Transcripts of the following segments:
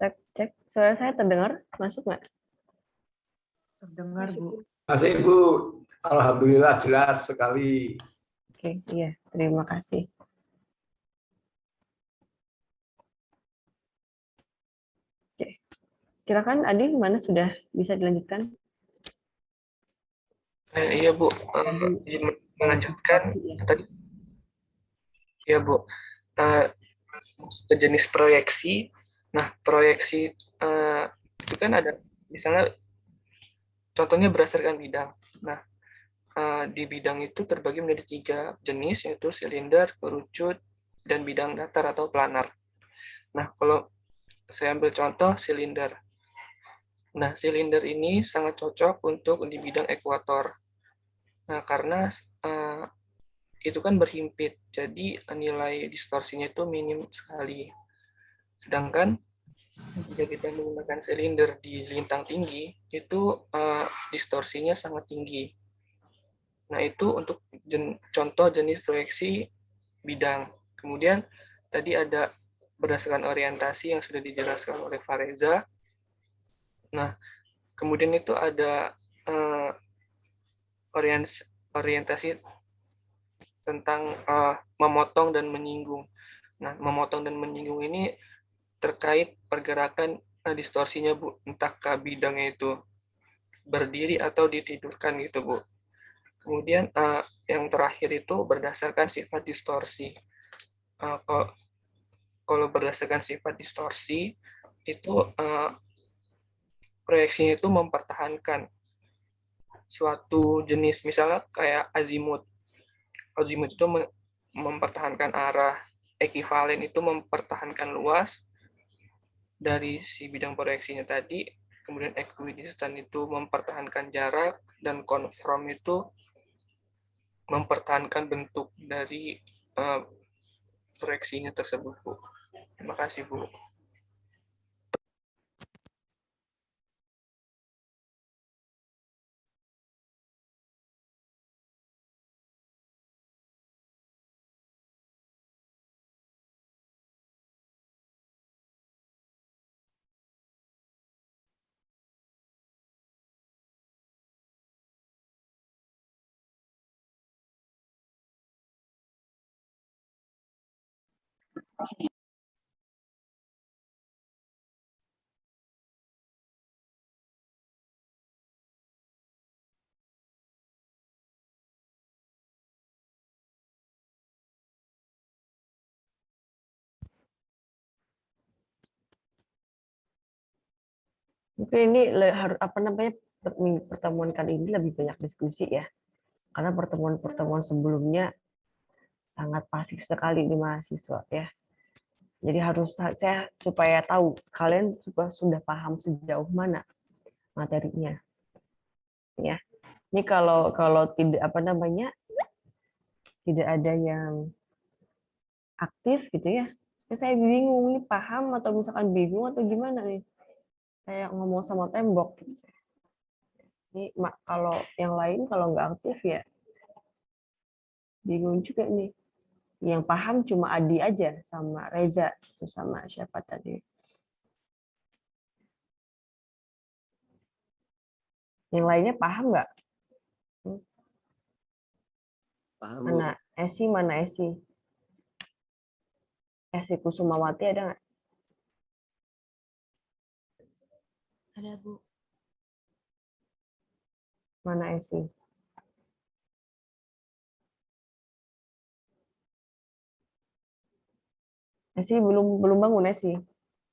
Cek, cek. Suara saya terdengar? Masuk nggak? Terdengar, Bu. Masih Ibu, alhamdulillah jelas sekali. Oke, iya. Terima kasih. Oke. Silakan Adi, mana sudah bisa dilanjutkan? Iya Bu, izin melanjutkan Ya. tadi. Iya Bu, jenis proyeksi. Nah proyeksi itu kan ada, misalnya contohnya berdasarkan bidang. Nah di bidang itu terbagi menjadi 3 jenis, yaitu silinder, kerucut, dan bidang datar atau planar. Nah kalau saya ambil contoh silinder. Nah silinder ini sangat cocok untuk di bidang ekuator. Nah karena itu kan berhimpit, jadi nilai distorsinya itu minim sekali. Sedangkan jika kita menggunakan silinder di lintang tinggi, itu distorsinya sangat tinggi. Nah, itu untuk contoh jenis proyeksi bidang. Kemudian tadi ada berdasarkan orientasi yang sudah dijelaskan oleh Fareza. Nah, kemudian itu ada orientasi tentang memotong dan menyinggung. Nah, memotong dan menyinggung ini terkait pergerakan distorsinya, Bu. Entah ke bidangnya itu berdiri atau ditidurkan gitu, Bu. Kemudian yang terakhir itu berdasarkan sifat distorsi. Kalau berdasarkan sifat distorsi, itu proyeksinya itu mempertahankan suatu jenis, misalnya kayak azimut. Azimut itu mempertahankan arah, ekivalen itu mempertahankan luas dari si bidang proyeksinya tadi, kemudian equidistant itu mempertahankan jarak, dan conform itu mempertahankan bentuk dari proyeksinya tersebut, Bu. Terima kasih, Bu. Mungkin ini harus apa namanya, pertemuan kali ini lebih banyak diskusi ya, karena pertemuan-pertemuan sebelumnya sangat pasif sekali di mahasiswa ya. Jadi harus saya supaya tahu kalian sudah paham sejauh mana materinya ya. Ini kalau tidak apa namanya, tidak ada yang aktif gitu ya, saya bingung ini paham atau misalkan bingung atau gimana nih, kayak ngomong sama tembok gitu. Ini kalau yang lain kalau nggak aktif ya bingung juga nih. Yang paham cuma Adi aja sama Reza, terus sama siapa tadi? Yang lainnya paham nggak? Paham, Bu. Mana Esi? Mana Esi? Esi Kusumawati ada nggak? Ada, Bu. Mana Esi? Esi belum bangun Esi.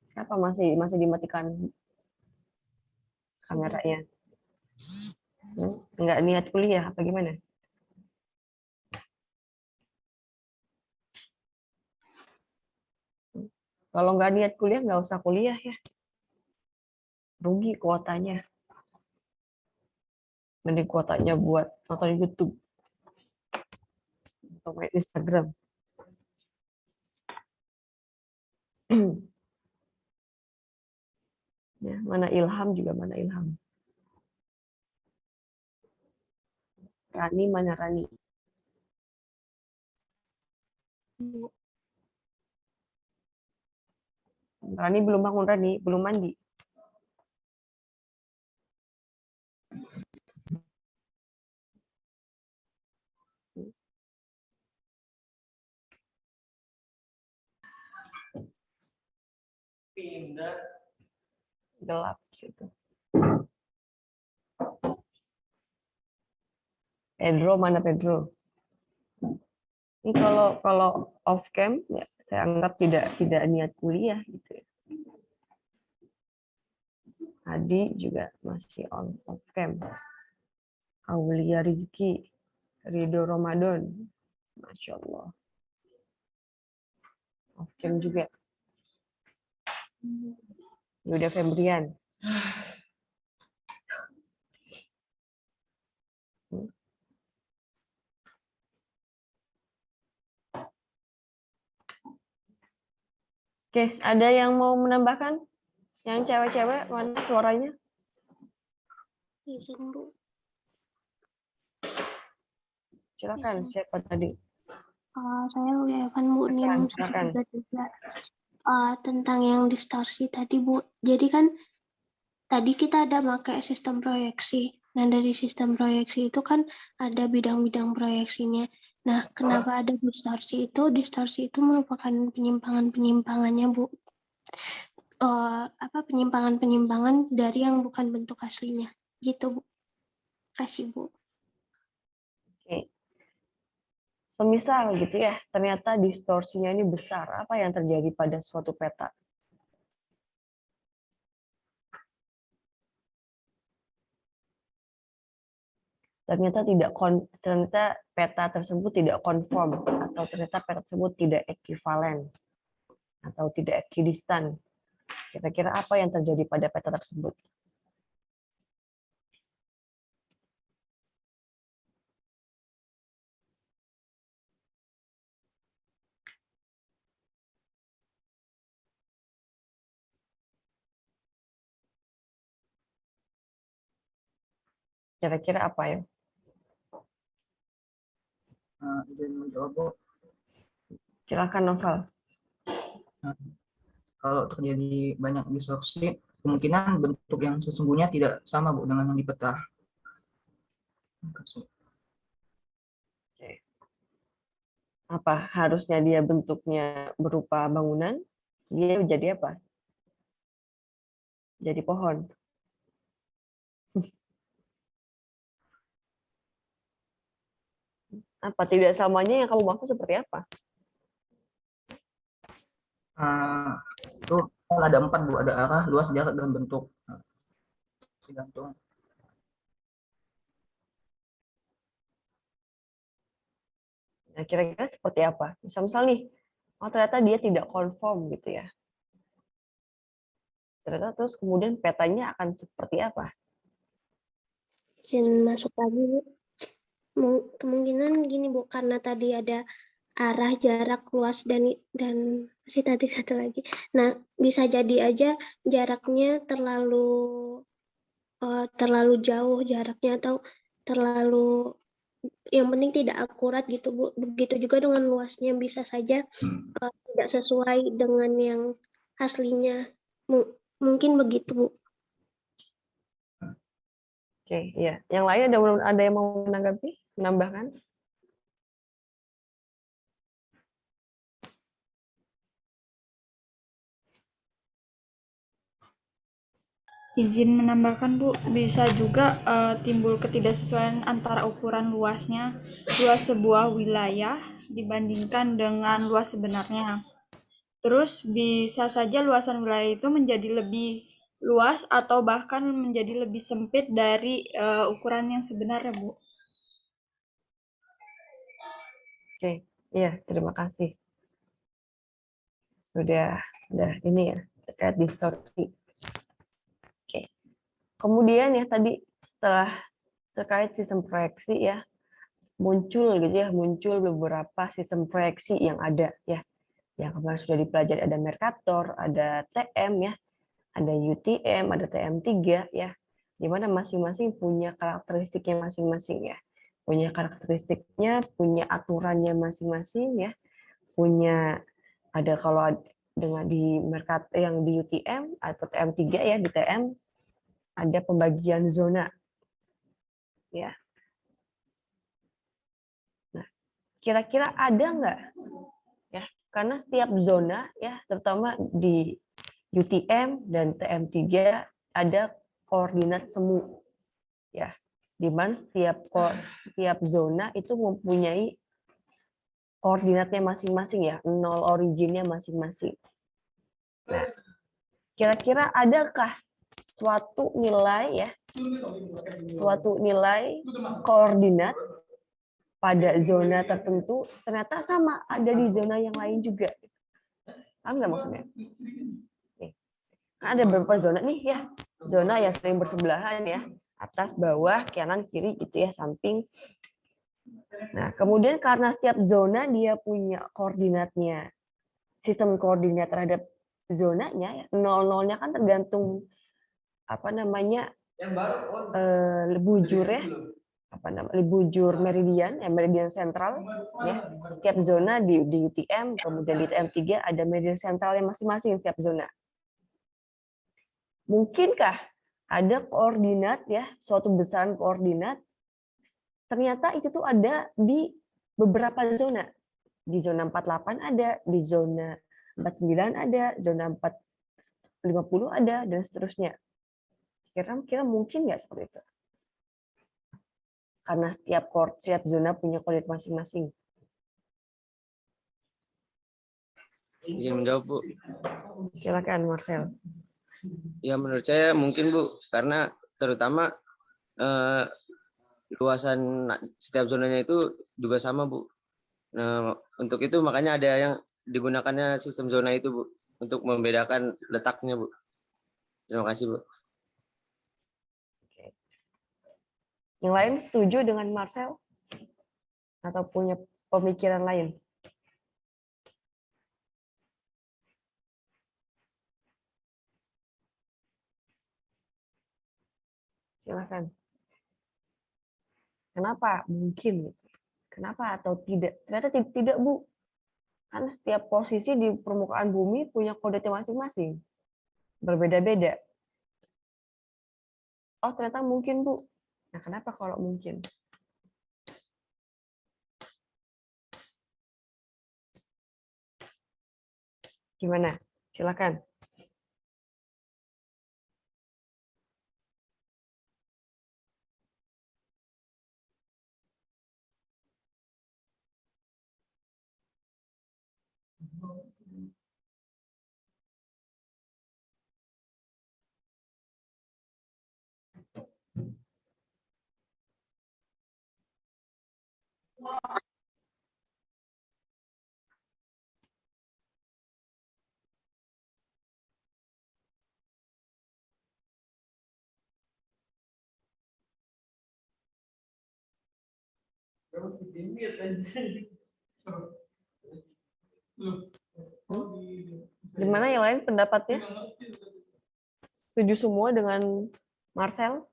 Kenapa masih dimatikan kameranya? Nggak niat kuliah apa gimana? Kalau nggak niat kuliah nggak usah kuliah ya. Rugi kuotanya. Mending kuotanya buat nonton YouTube atau main Instagram. Ya, mana Ilham juga, mana Ilham. Rani, mana Rani? Rani belum bangun, Rani belum mandi. Pindah. Gelap situ. Pedro, mana Pedro? Ini kalau off cam ya saya anggap tidak niat kuliah gitu ya. Adi juga masih on off cam. Aulia Rizky, Ridho Ramadan, Masya Allah. Off cam juga. Yuda Febrian. Oke, ada yang mau menambahkan? Yang cewek-cewek, mana suaranya? Izin, Bu. Silakan, siapa tadi? Saya Evan, Bu. Silakan, NIM silakan. 133. Tentang yang distorsi tadi, Bu. Jadi kan tadi kita ada pakai sistem proyeksi. Nah, dari sistem proyeksi itu kan ada bidang-bidang proyeksinya. Nah, kenapa ada distorsi itu? Distorsi itu merupakan penyimpangan-penyimpangannya, Bu. Penyimpangan-penyimpangan dari yang bukan bentuk aslinya. Gitu, Bu. Kasih, Bu. Oke. Semisal gitu ya, ternyata distorsinya ini besar. Apa yang terjadi pada suatu peta? Ternyata peta tersebut tidak konform, atau ternyata peta tersebut tidak ekivalen atau tidak ekidistan. Kira-kira apa yang terjadi pada peta tersebut? Kira-kira apa ya? Izin menjawab, Bu. Silakan Novel. Kalau terjadi banyak distorsi, kemungkinan bentuk yang sesungguhnya tidak sama, Bu, dengan yang di peta. Apa harusnya dia bentuknya berupa bangunan? Dia jadi apa? Jadi pohon. Apa tidak samanya yang kamu maksud seperti apa? Itu ada 4, Bu. Ada arah, luas, jarak, dan bentuk. Tergantung. Nah, kira-kira seperti apa? Misal nih, oh ternyata dia tidak konform gitu ya. Ternyata terus kemudian petanya akan seperti apa? Izin masuk lagi, Bu. Kemungkinan gini, Bu, karena tadi ada arah, jarak, luas, dan masih tadi satu lagi. Nah, bisa jadi aja jaraknya terlalu jauh jaraknya, atau terlalu, yang penting tidak akurat gitu, Bu. Begitu juga dengan luasnya, bisa saja tidak sesuai dengan yang aslinya. Mungkin begitu, Bu. Oke, iya. Yang lain ada yang mau menanggapi, menambahkan? Izin menambahkan, Bu, bisa juga timbul ketidaksesuaian antara ukuran luas sebuah wilayah dibandingkan dengan luas sebenarnya. Terus bisa saja luasan wilayah itu menjadi lebih luas atau bahkan menjadi lebih sempit dari ukuran yang sebenarnya, Bu. Oke, iya, terima kasih. Sudah ini ya, terkait distorsi. Oke. Kemudian ya tadi setelah terkait sistem proyeksi ya, muncul beberapa sistem proyeksi yang ada ya. Yang kemarin sudah dipelajari, ada Mercator, ada TM ya, ada UTM, ada TM3 ya. Di mana masing-masing punya karakteristiknya masing-masing ya. Punya karakteristiknya, punya aturannya masing-masing ya. Punya kalau dengan di Mercat yang di UTM atau TM3 ya, di TM ada pembagian zona. Ya. Nah, kira-kira ada nggak ya? Karena setiap zona ya, terutama di UTM dan TM3 ada koordinat semu ya. Di mana setiap zona itu mempunyai koordinatnya masing-masing ya, nol originnya masing-masing. Nah, kira-kira adakah suatu nilai ya, suatu nilai koordinat pada zona tertentu ternyata sama ada di zona yang lain juga. Paham nggak maksudnya? Nih, ada beberapa zona nih ya, zona yang sering bersebelahan ya, atas, bawah, kanan, kiri gitu ya, samping. Nah, kemudian karena setiap zona dia punya koordinatnya, sistem koordinat terhadap zonanya, ya, nol-nolnya kan tergantung apa namanya bujur ya, bujur meridian, meridian sentral ya. Setiap zona di UTM, kemudian di TM3 ada meridian sentral yang masing-masing setiap zona. Mungkinkah ada koordinat ya, suatu besaran koordinat ternyata itu tuh ada di beberapa zona. Di zona 48 ada, di zona 49 ada, zona 450 ada, dan seterusnya. Kira-kira mungkin nggak seperti itu? Karena setiap zona punya koordinat masing-masing. Izin menjawab, Bu. Silakan, Marcel. Ya, menurut saya mungkin, Bu, karena terutama luasan setiap zonanya itu juga sama, Bu. Nah, untuk itu makanya ada yang digunakannya sistem zona itu, Bu, untuk membedakan letaknya, Bu. Terima kasih, Bu. Yang lain setuju dengan Marcel? Atau punya pemikiran lain? Silakan. Kenapa? Mungkin. Kenapa atau tidak? Ternyata tidak, Bu. Karena setiap posisi di permukaan bumi punya kodenya masing-masing. Berbeda-beda. Oh, ternyata mungkin, Bu. Nah, kenapa kalau mungkin? Gimana? Silakan. Gimana yang lain pendapatnya? Setuju semua dengan Marcel?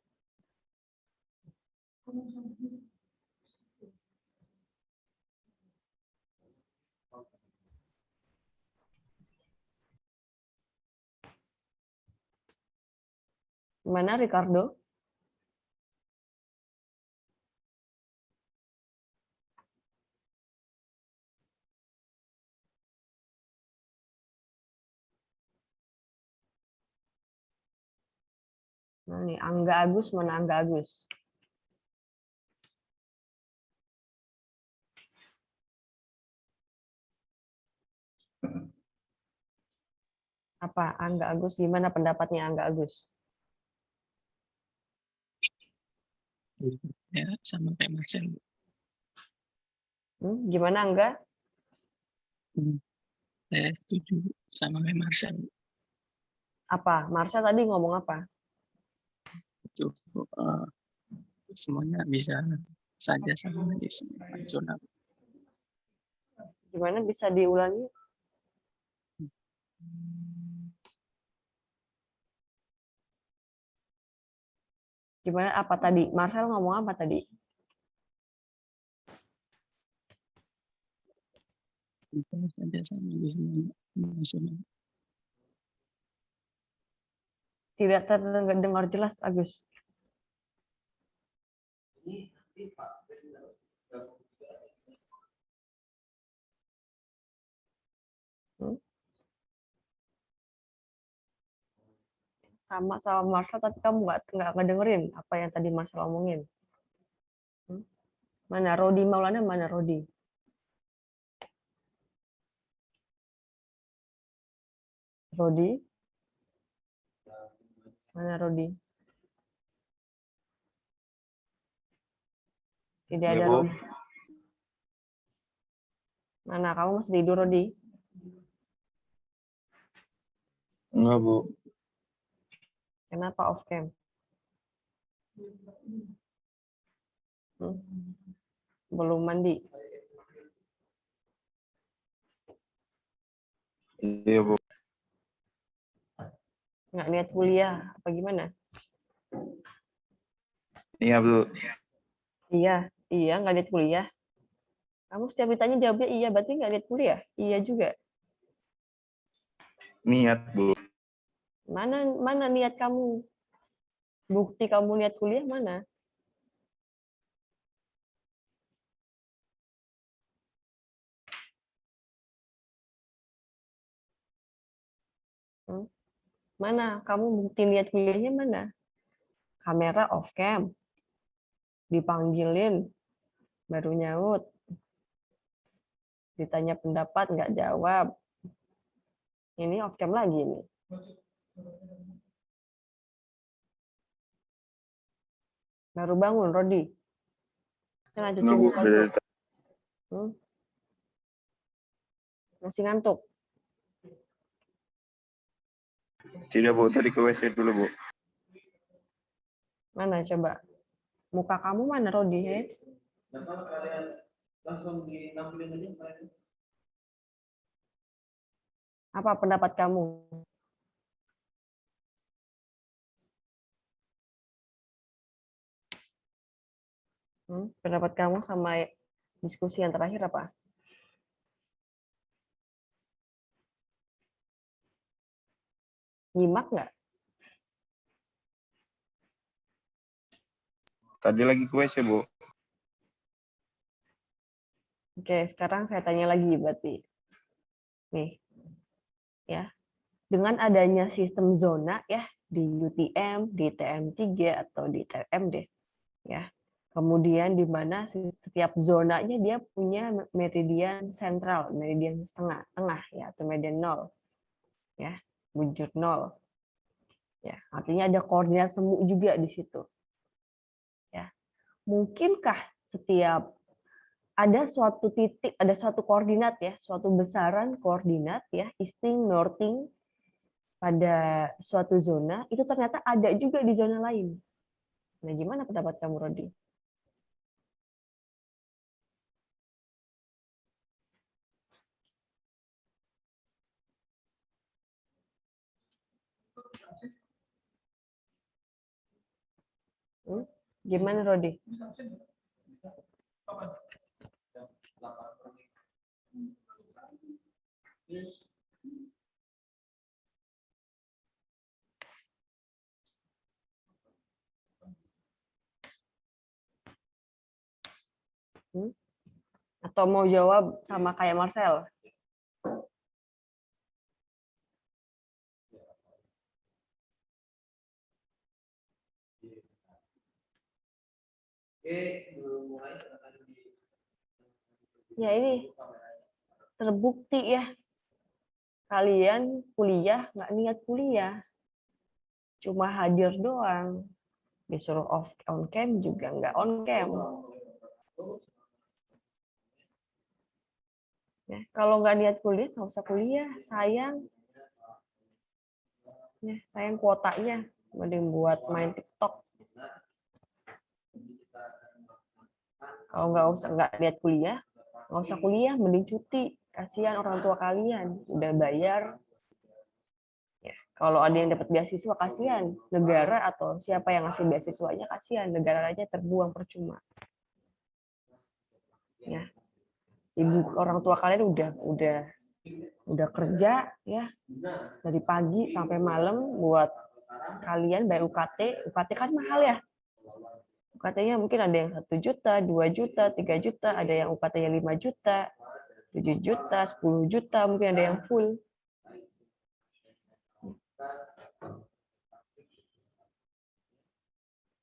Gimana, Ricardo? Nah, nih, Angga Agus, mana Angga Agus? Apa Angga Agus? Gimana pendapatnya Angga Agus? Ya, sama kayak Marcel. Gimana Angga? Saya setuju sama kayak Marcel. Apa? Marcel tadi ngomong apa? Itu semuanya bisa saja sama di zona. Gimana, bisa diulangi? Gimana, apa tadi? Marcel ngomong apa tadi? Bisa saja sama di nasional. Tidak terdengar jelas, Agus. Sama Marcel, tapi kamu nggak ngedengerin apa yang tadi Marcel omongin. Mana Rodi Maulana, mana Rodi? Rodi? Mana Rodi? Tidak ada Rodi. Mana kamu masih tidur, Rodi? Enggak, Bu. Kenapa off cam? Belum mandi? Iya, Bu. Nggak niat kuliah apa gimana? Iya, Bu. Iya nggak niat kuliah. Kamu setiap ditanya jawabnya iya, berarti nggak niat kuliah? Iya juga. Niat, Bu. Mana niat kamu? Bukti kamu niat kuliah mana? Mana? Kamu bukti niat kuliahnya mana? Kamera off cam. Dipanggilin, baru nyaut. Ditanya pendapat, nggak jawab. Ini off cam lagi nih. Baru bangun, Rodi. Lanjut Enggak, Bu. ngantuk. Masih ngantuk? Tidak, Bu. Tadi ke WC dulu, Bu. Mana coba? Muka kamu mana, Rodi? Apa pendapat kamu? Pendapat kamu sama diskusi yang terakhir apa? Nyimak nggak? Tadi lagi ke WC, Bu. Oke, sekarang saya tanya lagi berarti. Nih, ya. Dengan adanya sistem zona ya di UTM, di TM3 atau di TMD, ya. Kemudian di mana setiap zonanya dia punya meridian sentral, meridian tengah ya, atau meridian 0. Ya, bujur 0. Ya, artinya ada koordinat semu juga di situ. Ya. Mungkinkah setiap ada suatu titik, ada suatu koordinat ya, suatu besaran koordinat ya, easting, northing pada suatu zona itu ternyata ada juga di zona lain. Nah, gimana pendapat kamu, Rodi? Gimana, Rodi? Atau mau jawab sama kayak Marcel? Ya ini terbukti ya, kalian kuliah nggak niat kuliah, cuma hadir doang, disuruh on cam juga nggak on cam. Ya, kalau nggak niat kuliah nggak usah kuliah, sayang. Ya, sayang kuotanya, mending buat main TikTok. Kalau nggak niat kuliah, nggak usah kuliah, mending cuti. Kasihan orang tua kalian, udah bayar. Ya, kalau ada yang dapat beasiswa, kasihan. Negara atau siapa yang ngasih beasiswanya, kasihan. Negara aja terbuang percuma. Ya. Ibu orang tua kalian udah kerja ya dari pagi sampai malam buat kalian bayar UKT. UKT kan mahal ya. UKT-nya mungkin ada yang 1 juta, 2 juta, 3 juta, ada yang UKT-nya 5 juta, 7 juta, 10 juta, mungkin ada yang full.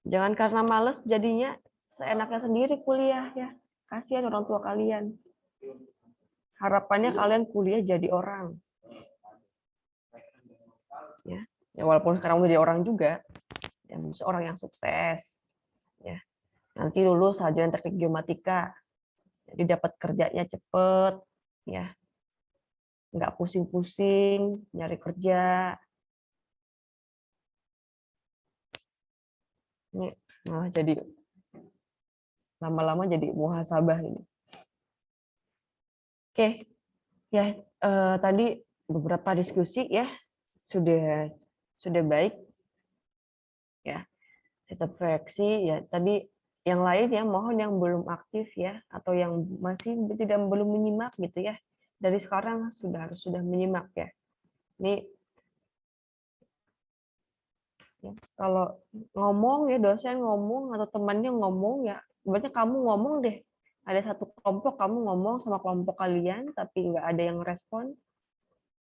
Jangan karena males jadinya seenaknya sendiri kuliah ya. Kasihan orang tua kalian. Harapannya kalian kuliah jadi orang. Ya, walaupun sekarang udah jadi orang juga, ya orang yang sukses. Ya. Nanti lulus sarjana teknik geomatika. Jadi dapat kerjanya cepet, ya. Nggak pusing-pusing nyari kerja. Ini malah jadi lama-lama jadi muhasabah ini. Oke, ya tadi beberapa diskusi ya sudah baik ya. Tetap proyeksi ya. Tadi yang lain ya mohon yang belum aktif ya atau yang masih belum menyimak gitu ya. Dari sekarang sudah menyimak ya. Ini ya, kalau ngomong ya dosen ngomong atau temannya ngomong ya, berarti kamu ngomong deh. Ada satu kelompok kamu ngomong sama kelompok kalian tapi nggak ada yang respon,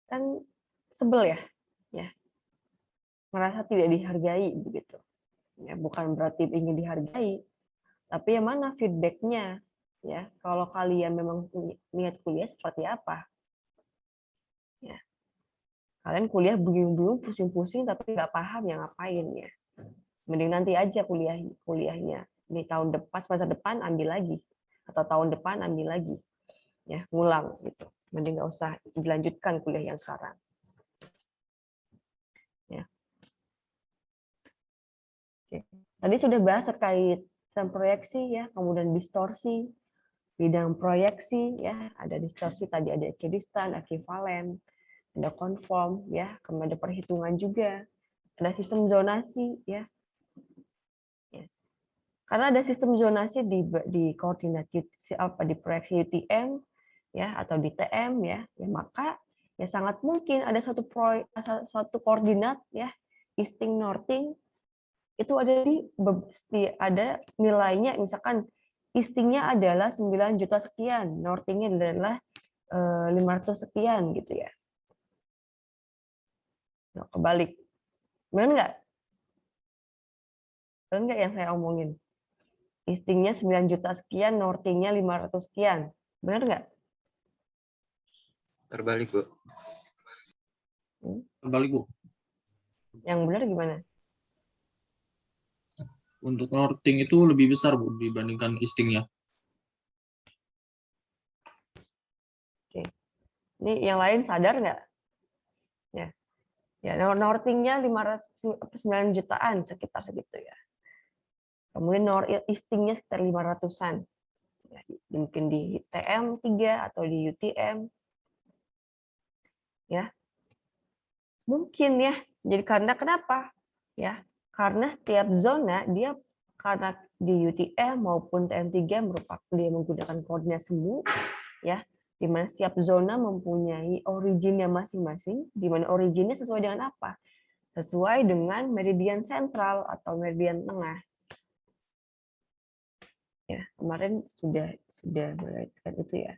kan sebel ya, ya merasa tidak dihargai begitu. Ya bukan berarti ingin dihargai, tapi yang mana feedbacknya ya. Kalau kalian memang niat kuliah seperti apa, ya kalian kuliah bingung-bingung, pusing-pusing tapi nggak paham yang ngapain ya. Mending nanti aja kuliahnya di tahun depan, semester depan ambil lagi. Atau tahun depan ambil lagi, ya ngulang gitu. Mending nggak usah dilanjutkan kuliah yang sekarang. Ya. Oke. Tadi sudah bahas terkait sistem proyeksi ya, kemudian distorsi, bidang proyeksi ya, ada distorsi tadi ada equidistant, ekivalen, ada konform ya, kemudian ada perhitungan juga, ada sistem zonasi ya. Karena ada sistem zonasi di koordinat di proyeksi UTM ya atau di TM ya, maka ya sangat mungkin ada suatu koordinat ya easting northing itu ada nilainya, misalkan eastingnya adalah 9 juta sekian, northingnya adalah 500 sekian gitu ya. Nah, kebalik, benar nggak? Benar nggak yang saya omongin? Eastingnya 9 juta sekian, northingnya 500 sekian. Benar nggak? Terbalik, Bu. Terbalik, Bu. Yang benar gimana? Untuk northing itu lebih besar, Bu, dibandingkan eastingnya. Oke. Ini yang lain sadar nggak? Ya, northingnya 9 jutaan, sekitar segitu ya. Kemudian eastingnya sekitar 500-an. Ya, mungkin di TM 3 atau di UTM. Ya. Mungkin ya. Jadi karena kenapa? Ya, karena setiap zona dia karena di UTM maupun TM3 merupakan dia menggunakan koordinat semu ya, di mana setiap zona mempunyai originnya masing-masing, di mana originnya sesuai dengan apa? Sesuai dengan meridian sentral atau meridian tengah. Ya, kemarin sudah melihatkan itu ya.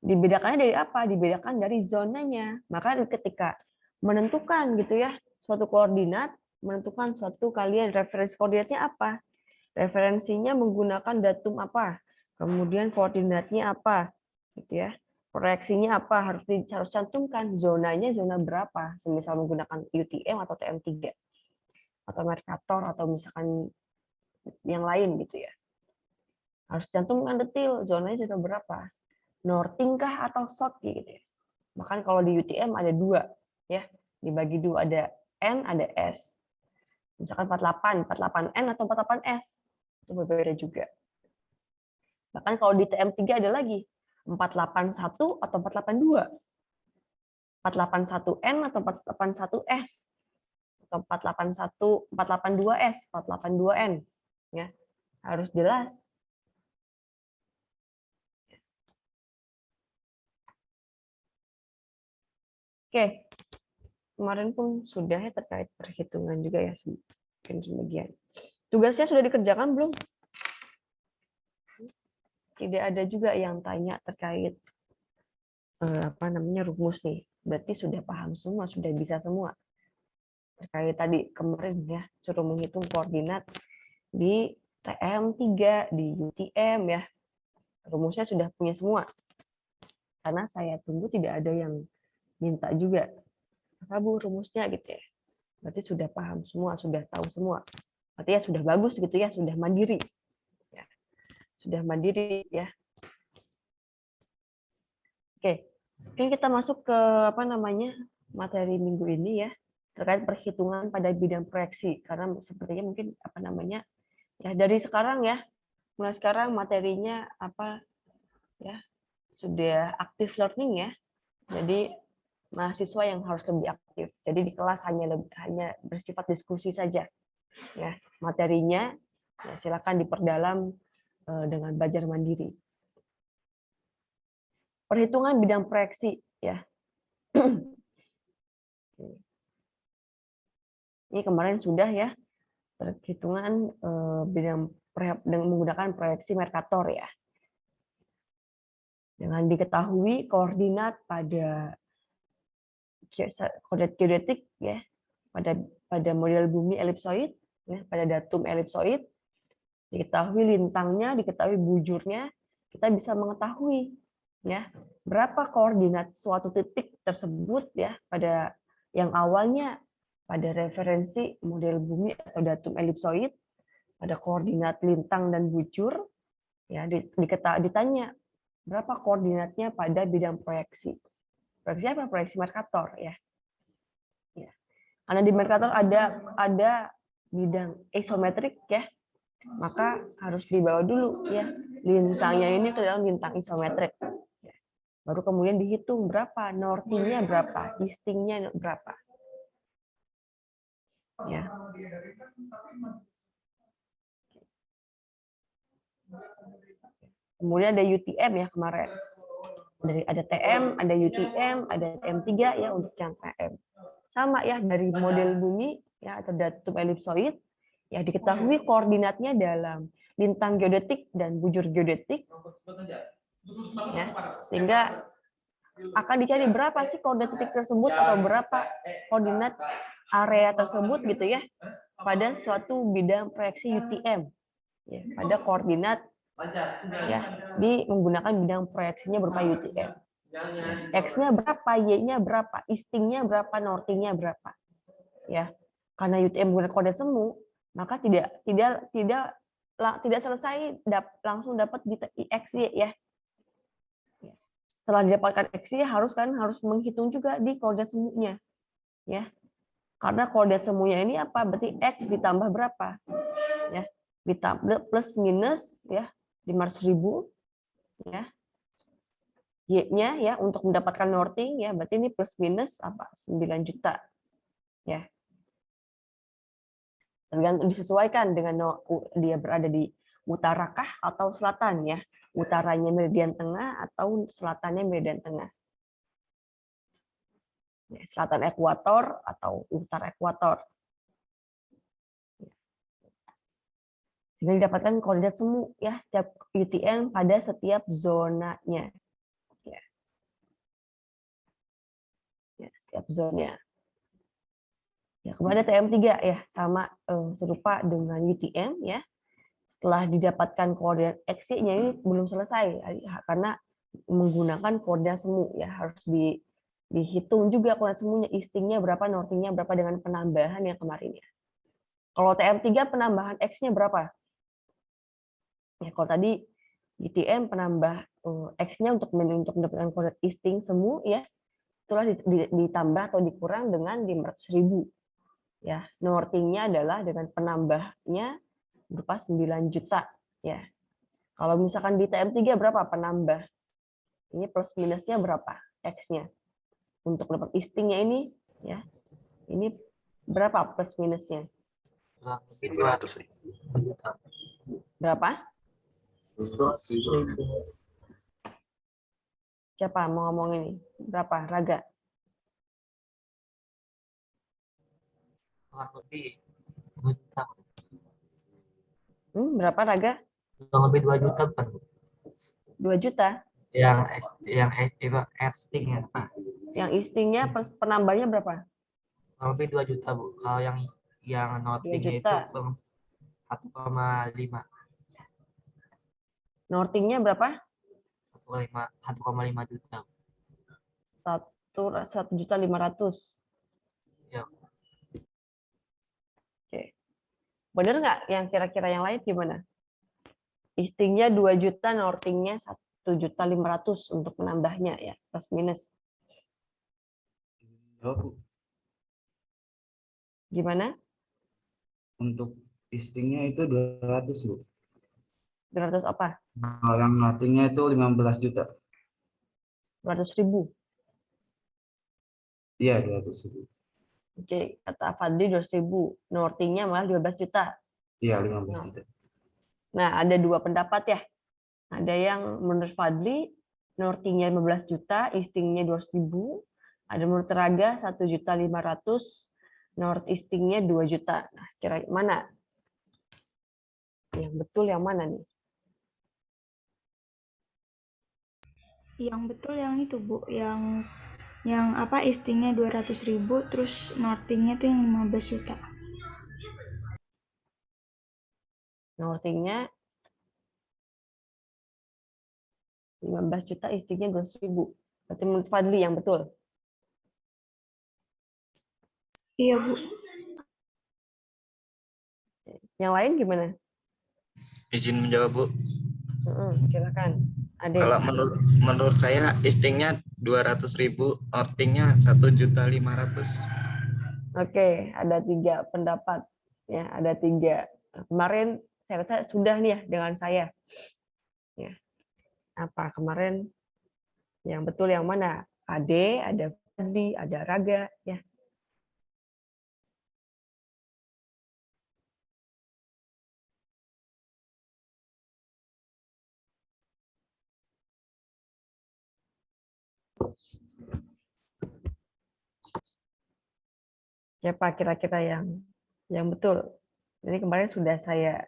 Dibedakannya dari apa? Dibedakan dari zonanya. Maka ketika menentukan gitu ya suatu koordinat, menentukan suatu kalian referensi koordinatnya apa? Referensinya menggunakan datum apa? Kemudian koordinatnya apa? Gitu ya. Proyeksinya apa? Harus cantumkan zonanya zona berapa? Semisal menggunakan UTM atau TM3. Atau Mercator atau misalkan yang lain gitu ya. Harus cantumkan detail zonanya zona berapa. Northing kah atau south gitu ya. Bahkan kalau di UTM ada 2 ya. Dibagi 2, ada N, ada S. Misalkan 48N atau 48S. Itu berbeda juga. Bahkan kalau di TM3 ada lagi 481 atau 482. 481N atau 481S. Atau 482S, 482N ya. Harus jelas. Oke, kemarin pun sudah ya terkait perhitungan juga ya, mungkin sebagian. Tugasnya sudah dikerjakan belum? Tidak ada juga yang tanya terkait rumus nih. Berarti sudah paham semua, sudah bisa semua. Terkait tadi kemarin ya, suruh menghitung koordinat di TM3, di UTM ya. Rumusnya sudah punya semua. Karena saya tunggu tidak ada yang minta juga. Apa Bu rumusnya gitu ya. Berarti sudah paham semua, sudah tahu semua. Berarti ya sudah bagus gitu ya, sudah mandiri. Ya. Sudah mandiri ya. Oke. Oke, kita masuk ke materi minggu ini ya, terkait perhitungan pada bidang proyeksi. Karena sepertinya mungkin ya dari sekarang ya, mulai sekarang materinya sudah aktif learning ya. Jadi mahasiswa yang harus lebih aktif. Jadi di kelas hanya bersifat diskusi saja. Ya, materinya ya, silakan diperdalam dengan belajar mandiri. Perhitungan bidang proyeksi ya. Ini kemarin sudah ya, perhitungan bidang dengan menggunakan proyeksi Mercator ya. Dengan diketahui koordinat pada koordinat geodetik ya, pada model bumi elipsoid ya, pada datum elipsoid, diketahui lintangnya, diketahui bujurnya, kita bisa mengetahui ya berapa koordinat suatu titik tersebut ya pada yang awalnya pada referensi model bumi atau datum elipsoid, pada koordinat lintang dan bujur ya, ditanya berapa koordinatnya pada bidang proyeksi. Proyeksi apa? Proyeksi Mercator ya. Ya. Karena di Mercator ada bidang isometrik ya, maka harus dibawa dulu ya lintangnya ini ke dalam lintang isometrik. Ya. Baru kemudian dihitung berapa nortingnya berapa, eastingnya berapa. Ya. Kemudian ada UTM ya kemarin. Ada TM, ada UTM, ada TM3 ya untuk yang TM. Sama ya dari model bumi ya atau datum elipsoid ya diketahui koordinatnya dalam lintang geodetik dan bujur geodetik. Ya, sehingga akan dicari berapa sih koordinat titik tersebut atau berapa koordinat area tersebut gitu ya pada suatu bidang proyeksi UTM ya, pada koordinat ya menggunakan bidang proyeksinya berupa UTM. X-nya berapa, Y-nya berapa, eastingnya berapa, northingnya berapa. Ya, karena UTM menggunakan kode semu, maka tidak selesai langsung dapat di XY ya. Setelah didapatkan XY harus menghitung juga di koordinat semunya. Ya. Karena koordinat semuanya ini apa? Berarti X ditambah berapa? Ya. Ditambah plus minus ya 500.000 ya. Y-nya ya untuk mendapatkan northing ya berarti ini plus minus 9 juta. Ya. Tergantung disesuaikan dengan dia berada di utarakah atau selatan ya. Utaranya meridian tengah atau selatannya meridian tengah. Ya, selatan ekuator atau utara ekuator. Jadi didapatkan koordinat semu ya setiap UTM pada setiap zonanya. Ya, setiap zona. Ya, kemudian TM3 ya sama serupa dengan UTM ya. Setelah didapatkan koordinat X-nya ini belum selesai karena menggunakan koordinat semu ya harus dihitung juga koordinat semunya, eastingnya berapa, northingnya berapa dengan penambahan yang kemarin ya. Kalau TM3 penambahan X-nya berapa? Ya, kalau tadi UTM penambah X-nya untuk mendapatkan koordinat easting semu ya, itulah ditambah atau dikurang dengan 500.000. Ya, northingnya adalah dengan penambahnya berupa 9 juta ya. Kalau misalkan di TM3 berapa penambah? Ini plus minusnya berapa? X-nya. Untuk dapat eastingnya ini ya. Ini berapa plus minusnya? 500.000. Berapa? 200.000. Siapa mau ngomong ini? Berapa? Raga? Kurang lebih 2 juta. Berapa Raga? Kurang lebih 2 juta bukan, Bu? 2 juta? Yang esting ya, Pak. Yang istingnya penambahnya berapa? Kurang lebih 2 juta, Bu. Kalau yang 2 notingnya itu juta. 1,5. Nortingnya berapa? 1,5 juta. 1.500.000. Ya. Oke. Bener nggak yang kira-kira yang lain gimana? Istingnya 2 juta, nortingnya 1.500.000 untuk menambahnya ya, plus minus. Gimana? Untuk listingnya itu 200, Bu. 200 apa? Kalau yang notingnya itu 15 juta. 200.000. Iya, 200.000. Oke, kata Fadli 200.000. Nortingnya malah 15 juta. Iya, 15 juta. Nah, ada 2 pendapat ya. Ada yang menurut Fadli, nortingnya 15 juta, istingnya 200.000. Ada menurut Raga 1.500.000, nort istingnya 2 juta. Nah, kira mana? Yang betul yang mana nih? Yang betul yang itu, Bu, yang apa istingnya 200.000 terus nortingnya tuh yang 15 juta. Nortingnya 15 juta, istingnya 200.000. Berarti menurut Fadli yang betul. Iya, Bu. Yang lain gimana? Izin menjawab, Bu. Silakan. Ade. Kalau menurut saya istingnya 200.000, nortingnya 1.500.000. Oke, ada 3 pendapat ya, ada 3. Kemarin saya rasa sudah nih ya dengan saya. Ya. Apa kemarin yang betul yang mana? Ade, ada Fadli, ada Raga ya. Siapa kira-kira yang betul? Jadi kemarin sudah saya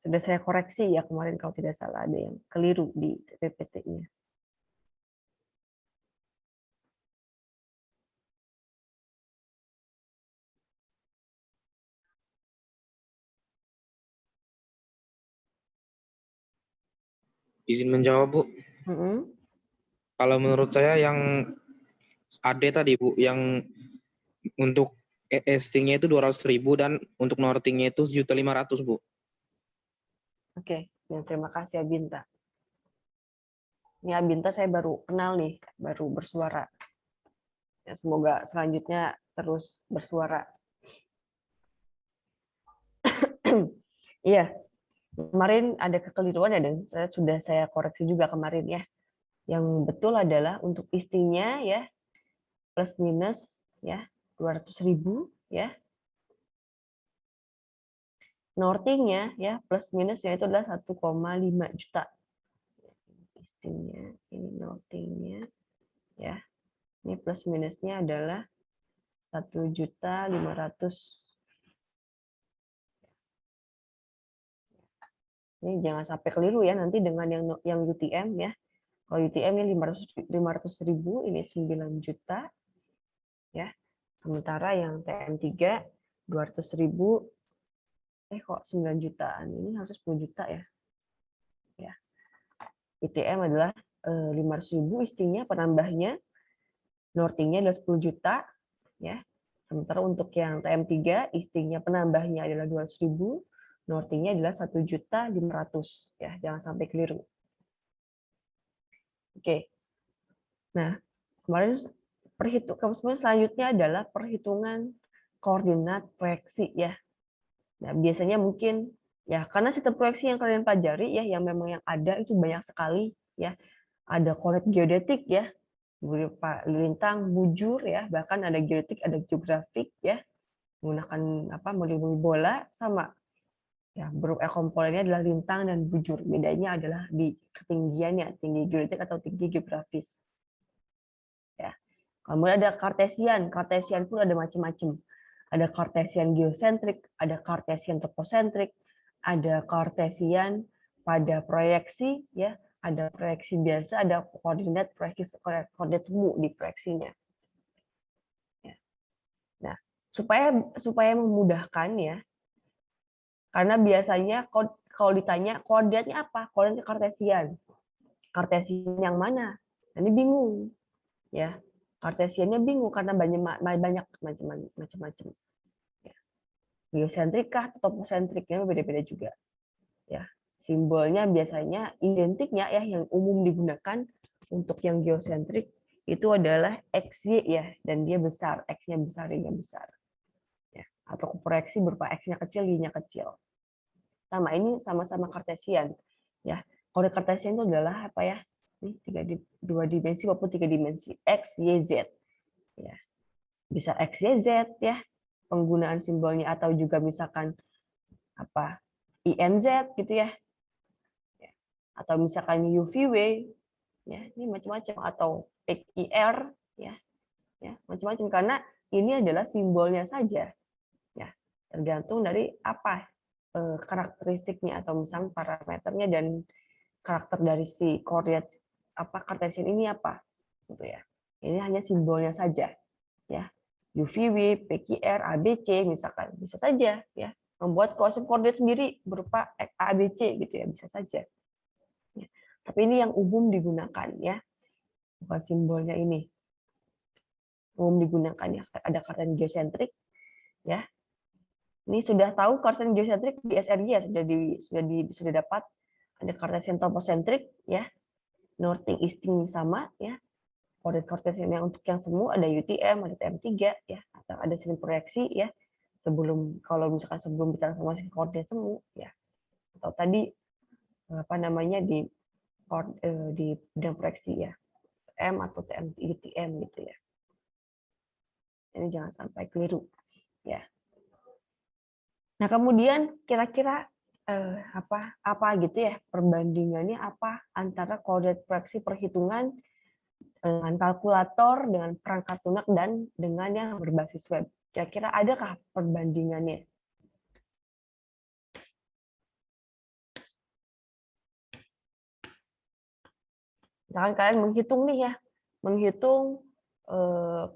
sudah saya koreksi ya kemarin kalau tidak salah ada yang keliru di PPT-nya. Izin menjawab, Bu. Kalau menurut saya yang AD tadi, Bu, yang untuk estingnya itu 200.000 dan untuk nortingnya itu 1.500.000, Bu. Oke, ya, terima kasih Abinta. Ini Abinta saya baru kenal nih, baru bersuara. Ya, semoga selanjutnya terus bersuara. Iya, kemarin ada kekeliruan ya, dan sudah saya koreksi juga kemarin ya. Yang betul adalah untuk istingnya ya plus minus ya 200.000 ya. Nortingnya ya plus minusnya itu adalah 1,5 juta. Istingnya ini nortingnya ya. Ini plus minusnya adalah 1.500.000. Ini jangan sampai keliru ya nanti dengan yang UTM ya. Kalau UTM ini 500.000, ini 9 juta ya. Sementara yang TM3 200.000 kok 9 jutaan, ini harus 10 juta ya. Ya. UTM adalah 500.000 istingnya penambahnya, nortingnya adalah 10 juta ya. Sementara untuk yang TM3 istingnya penambahnya adalah 200.000, nortingnya adalah 1.500.000 ya, jangan sampai keliru. Oke. Nah, kemarin selanjutnya adalah perhitungan koordinat proyeksi ya. Nah, biasanya mungkin ya karena sistem proyeksi yang kalian pelajari ya yang memang yang ada itu banyak sekali ya. Ada koordinat geodetik ya, berupa lintang, bujur ya, bahkan ada geodetik, ada geografik ya. Menggunakan model bola sama Ya, komponennya adalah lintang dan bujur. Bedanya adalah di ketinggiannya, tinggi geodetik atau tinggi geografis. Ya. Kemudian ada kartesian. Kartesian pun ada macam-macam. Ada kartesian geosentrik, ada kartesian toposentrik, ada kartesian pada proyeksi, ya, ada proyeksi biasa, ada koordinat proyeksi koordinat semu di proyeksinya. Ya. Nah, supaya memudahkan ya, karena biasanya kalau ditanya koordinatnya apa, koordinat kartesian. Kartesian yang mana? Ini bingung, ya. Kartesiannya bingung karena banyak macam-macam. Ya. Geosentrik kah, toposentriknya beda-beda juga. Ya. Simbolnya biasanya identiknya ya yang umum digunakan untuk yang geosentrik itu adalah XY ya, dan dia besar, X-nya besar, Y-nya besar. Ya. Atau proyeksi berupa X-nya kecil, Y-nya kecil. Sama ini sama-sama kartesian. Ya, koordinat kartesian itu adalah apa ya? Ini 2 dimensi maupun 3 dimensi, X, Y, Z. Ya. Bisa X, Y, Z ya. Penggunaan simbolnya atau juga misalkan apa? INZ gitu ya. Atau misalkan UVW ya, ini macam-macam atau XIR ya. Ya, macam-macam karena ini adalah simbolnya saja. Ya, tergantung dari apa karakteristiknya atau misalnya parameternya dan karakter dari si koordinat kartesian ini apa gitu ya. Ini hanya simbolnya saja ya. UVW, PQR, ABC misalkan bisa saja ya membuat konsep koordinat sendiri berupa ABC gitu ya, bisa saja. Ya. Tapi ini yang umum digunakan ya. Bukan simbolnya ini. Umum digunakan ya. Ada kartesian geosentrik ya. Ini sudah tahu kartesian geosentrik di SRY ya, sudah dapat. Ada kartesian toposentrik ya, northing easting sama ya. Koordinat kartesian yang untuk yang semu ada UTM, ada TM3 ya, atau ada sistem proyeksi ya. Kalau misalkan sebelum ditransformasi ke koordinat semu ya. Atau tadi apa namanya di bidang proyeksi ya. TM atau TM UTM gitu ya. Ini jangan sampai keliru ya. Nah, kemudian kira-kira apa gitu ya perbandingannya apa antara koordinat proyeksi perhitungan dengan kalkulator, dengan perangkat lunak dan dengan yang berbasis web. Kira-kira adakah perbandingannya? Misalkan kalian menghitung nih ya, menghitung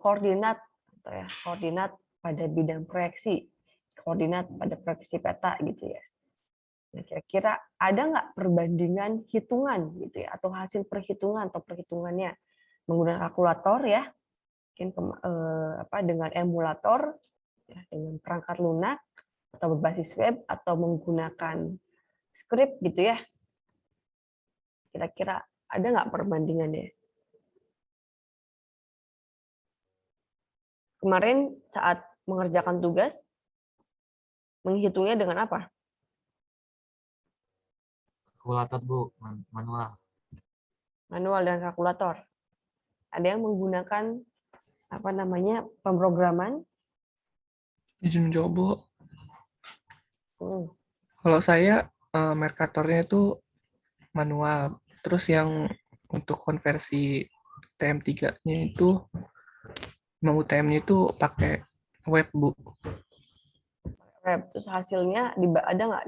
koordinat atau ya koordinat pada bidang proyeksi, koordinat pada proyeksi peta gitu ya. Nah, kira-kira ada nggak perbandingan hitungan gitu ya, atau hasil perhitungan atau perhitungannya menggunakan kalkulator ya, mungkin dengan emulator, ya, dengan perangkat lunak atau berbasis web atau menggunakan script gitu ya. Kira-kira ada nggak perbandingannya? Kemarin saat mengerjakan tugas, menghitungnya dengan apa? Kalkulator Bu, manual. Manual dan kalkulator. Ada yang menggunakan apa namanya pemrograman? Izin menjawab Bu. Kalau saya Mercatornya itu manual. Terus yang untuk konversi TM3-nya itu mau UTM-nya itu pakai web Bu. Web. Terus hasilnya ada nggak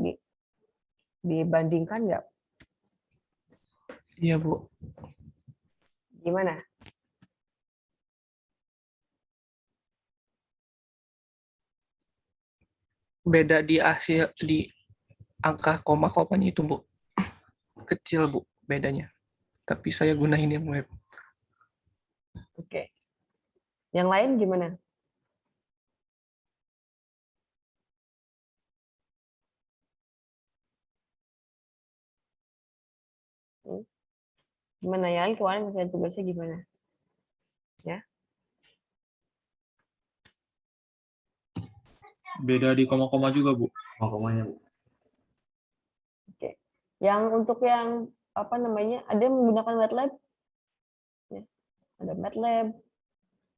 dibandingkan nggak? Iya Bu. Gimana? Beda di hasil di angka koma-komanya itu Bu. Kecil Bu bedanya. Tapi saya gunain yang web. Oke. Yang lain gimana? Gimana ya? Kemarin misalnya tugasnya gimana? Ya. Beda di koma-koma juga, Bu. Koma-komanya, Bu. Oke. Yang untuk yang apa namanya? Ada yang menggunakan MATLAB? Ya. Ada MATLAB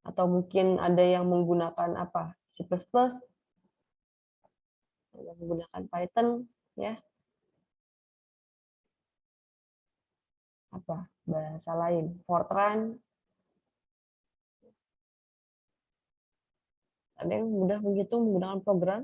atau mungkin ada yang menggunakan apa? C++? Ada yang menggunakan Python? ya. Apa bahasa lain? Fortran. Ada yang mudah begitu menggunakan program?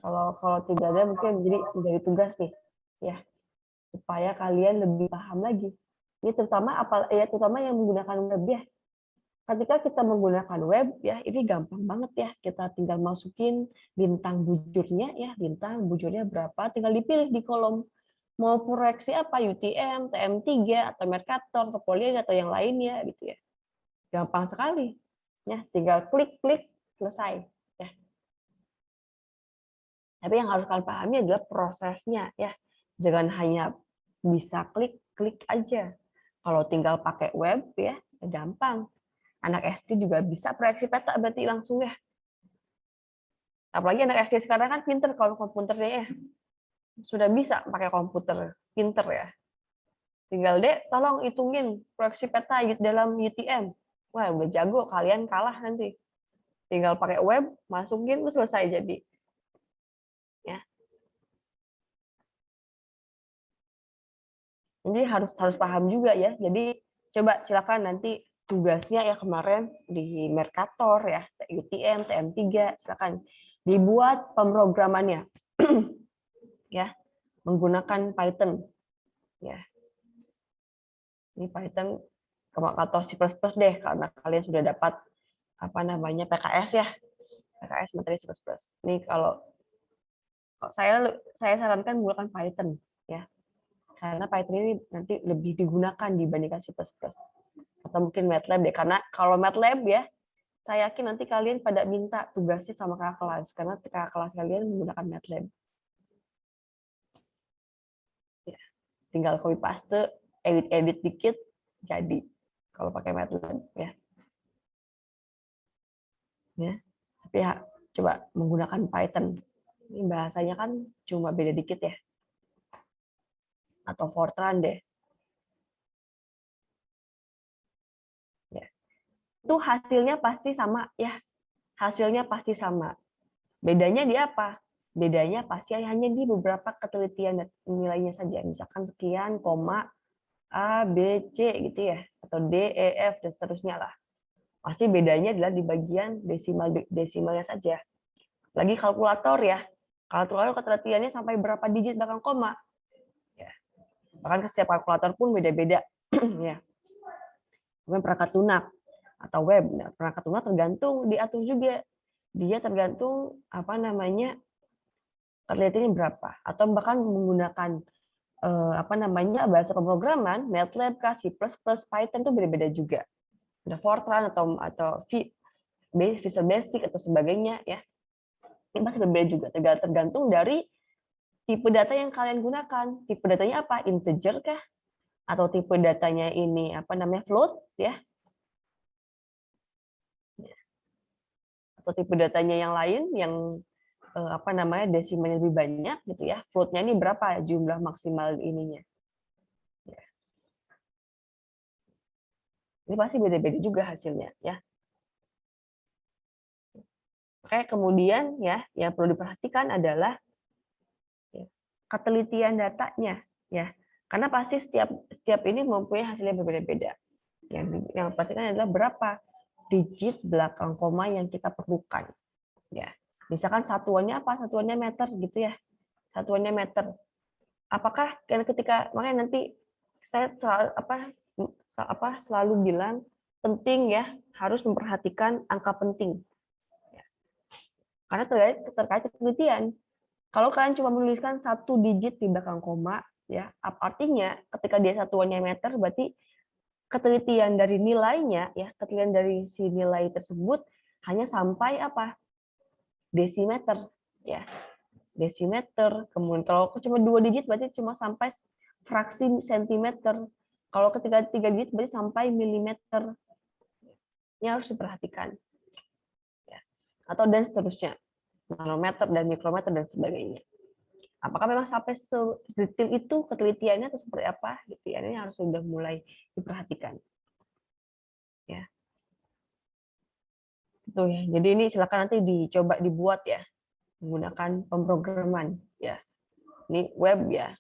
Kalau tidak ada mungkin jadi tugas nih, ya, supaya kalian lebih paham lagi. Ini terutama terutama yang menggunakan web ya. Ketika kita menggunakan web ya, ini gampang banget ya. Kita tinggal masukin bintang bujurnya ya, bintang bujurnya berapa, tinggal dipilih di kolom mau proyeksi apa, UTM, TM3 atau Mercator, atau Polygon atau yang lainnya gitu ya. Gampang sekali. Ya, tinggal klik-klik selesai ya. Tapi yang harus kalian pahami adalah prosesnya ya. Jangan hanya bisa klik-klik aja. Kalau tinggal pakai web ya, gampang. Anak SD juga bisa proyeksi peta berarti langsung ya. Apalagi anak SD sekarang kan pinter kalau komputernya ya. Sudah bisa pakai komputer, pinter ya. Tinggal Dek, tolong hitungin proyeksi peta dalam UTM. Wah, udah jago, kalian kalah nanti. Tinggal pakai web, masukin, terus selesai jadi. Ya. Jadi harus paham juga ya. Jadi coba silakan nanti tugasnya ya kemarin di Mercator ya, UTM, TM3, silakan dibuat pemrogramannya ya, menggunakan Python ya. Ini Python atau C++ deh karena kalian sudah dapat apa namanya PKS ya. PKS materi C++. Ini kalau saya sarankan menggunakan Python ya. Karena Python ini nanti lebih digunakan dibandingkan C++. Atau mungkin MATLAB deh, karena kalau MATLAB ya, saya yakin nanti kalian pada minta tugasnya sama kakak kelas, karena kakak kelas kalian menggunakan MATLAB. Ya, tinggal copy paste, edit dikit, jadi kalau pakai MATLAB ya. Ya, tapi ya, coba menggunakan Python. Ini bahasanya kan cuma beda dikit ya. Atau Fortran deh. Itu hasilnya pasti sama ya, hasilnya pasti sama. Bedanya di apa? Bedanya pasti hanya di beberapa ketelitian nilainya saja, misalkan sekian, koma, A, B, C gitu ya, atau D, E, F dan seterusnya lah. Pasti bedanya adalah di bagian desimalnya saja. Lagi kalkulator ya, kalkulator ketelitiannya sampai berapa digit belakang koma. Ya. Bahkan setiap kalkulator pun beda-beda ya. Kemudian perangkat lunak atau web. Nah, perangkat lunak tergantung diatur juga. Dia tergantung apa namanya ketelitiannya berapa, atau bahkan menggunakan apa namanya bahasa pemrograman MATLAB, C++, Python itu beda-beda juga. Ada Fortran atau Visual Basic atau sebagainya ya. Ini pasti berbeda juga, tergantung dari tipe data yang kalian gunakan. Tipe datanya apa? Integer kah? Atau tipe datanya ini apa namanya float ya? Atau tipe datanya yang lain yang apa namanya desimalnya lebih banyak gitu ya. Floatnya ini berapa jumlah maksimal ininya. Ya. Ini pasti beda-beda juga hasilnya ya. Oke, kemudian ya yang perlu diperhatikan adalah ya, ketelitian datanya ya. Karena pasti setiap ini mempunyai hasilnya berbeda-beda. Yang perhatikan adalah berapa digit belakang koma yang kita perlukan. Ya, misalkan satuannya apa? Satuannya meter gitu ya. Satuannya meter. Apakah ketika makanya nanti saya selalu bilang penting ya harus memperhatikan angka penting. Ya. Karena terkait penelitian. Kalau kalian cuma menuliskan satu digit di belakang koma, ya artinya ketika dia satuannya meter berarti ketelitian dari nilainya ya, ketelitian dari si nilai tersebut hanya sampai apa? Desimeter ya. Desimeter. Kemudian kalau cuma 2 digit berarti cuma sampai fraksi sentimeter. Kalau ketika 3 digit berarti sampai milimeter. Ini harus diperhatikan. Ya. Atau dan seterusnya. Nanometer dan mikrometer dan sebagainya. Apakah memang sampai sedetail itu ketelitiannya atau seperti apa gitu ya, ini harus sudah mulai diperhatikan ya. Itu ya. Jadi ini silakan nanti dicoba dibuat ya menggunakan pemrograman ya. Ini web ya.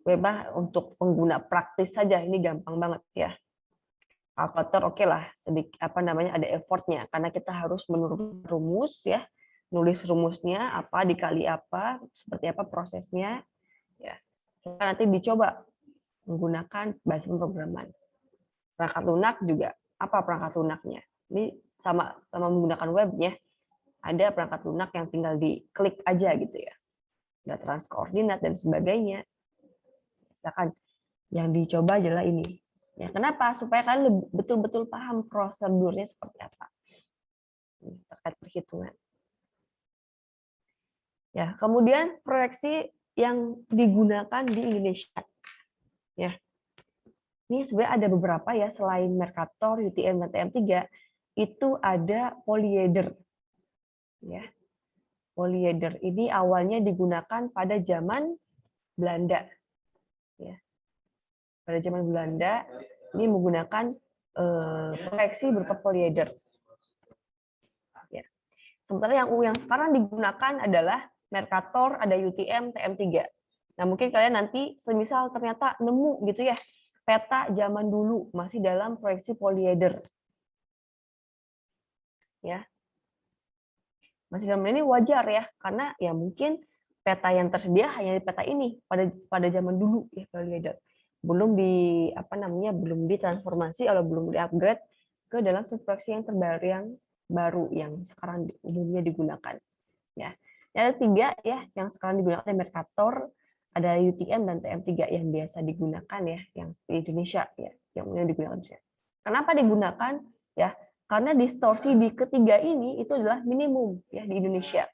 Web untuk pengguna praktis saja ini gampang banget ya. Kalkulator oke lah, sedikit ada effortnya karena kita harus menulis rumus ya, nulis rumusnya apa dikali apa, seperti apa prosesnya ya. Nanti dicoba menggunakan bahasa pemrograman. Perangkat lunak juga apa perangkat lunaknya? Ini sama menggunakan webnya. Ada perangkat lunak yang tinggal diklik aja gitu ya. Ada transkoordinat dan sebagainya. Misalkan yang dicoba adalah ini. Ya, kenapa? Supaya kalian betul-betul paham prosedurnya seperti apa. Terkait perhitungan. Ya, kemudian proyeksi yang digunakan di Indonesia. Ya. Ini sebenarnya ada beberapa ya, selain Mercator, UTM, dan TM3, itu ada polyeder. Ya. Polyeder ini awalnya digunakan pada zaman Belanda. Ya. Pada zaman Belanda, ini menggunakan proyeksi berupa polyeder. Ya. Sementara yang sekarang digunakan adalah Mercator, ada UTM, TM3. Nah, mungkin kalian nanti semisal ternyata nemu gitu ya, peta zaman dulu masih dalam proyeksi polyeder. Ya. Masih dalam ini wajar ya, karena ya mungkin peta yang tersedia hanya di peta ini pada zaman dulu ya polyeder. Belum belum ditransformasi atau belum di-upgrade ke dalam proyeksi yang terbaru yang sekarang umumnya digunakan. Ya. Ada 3 ya yang sekarang digunakan Mercator, ada UTM dan TM3 yang biasa digunakan ya, yang di Indonesia ya, yang digunakan. Kenapa digunakan? Ya, karena distorsi di ketiga ini itu adalah minimum ya di Indonesia.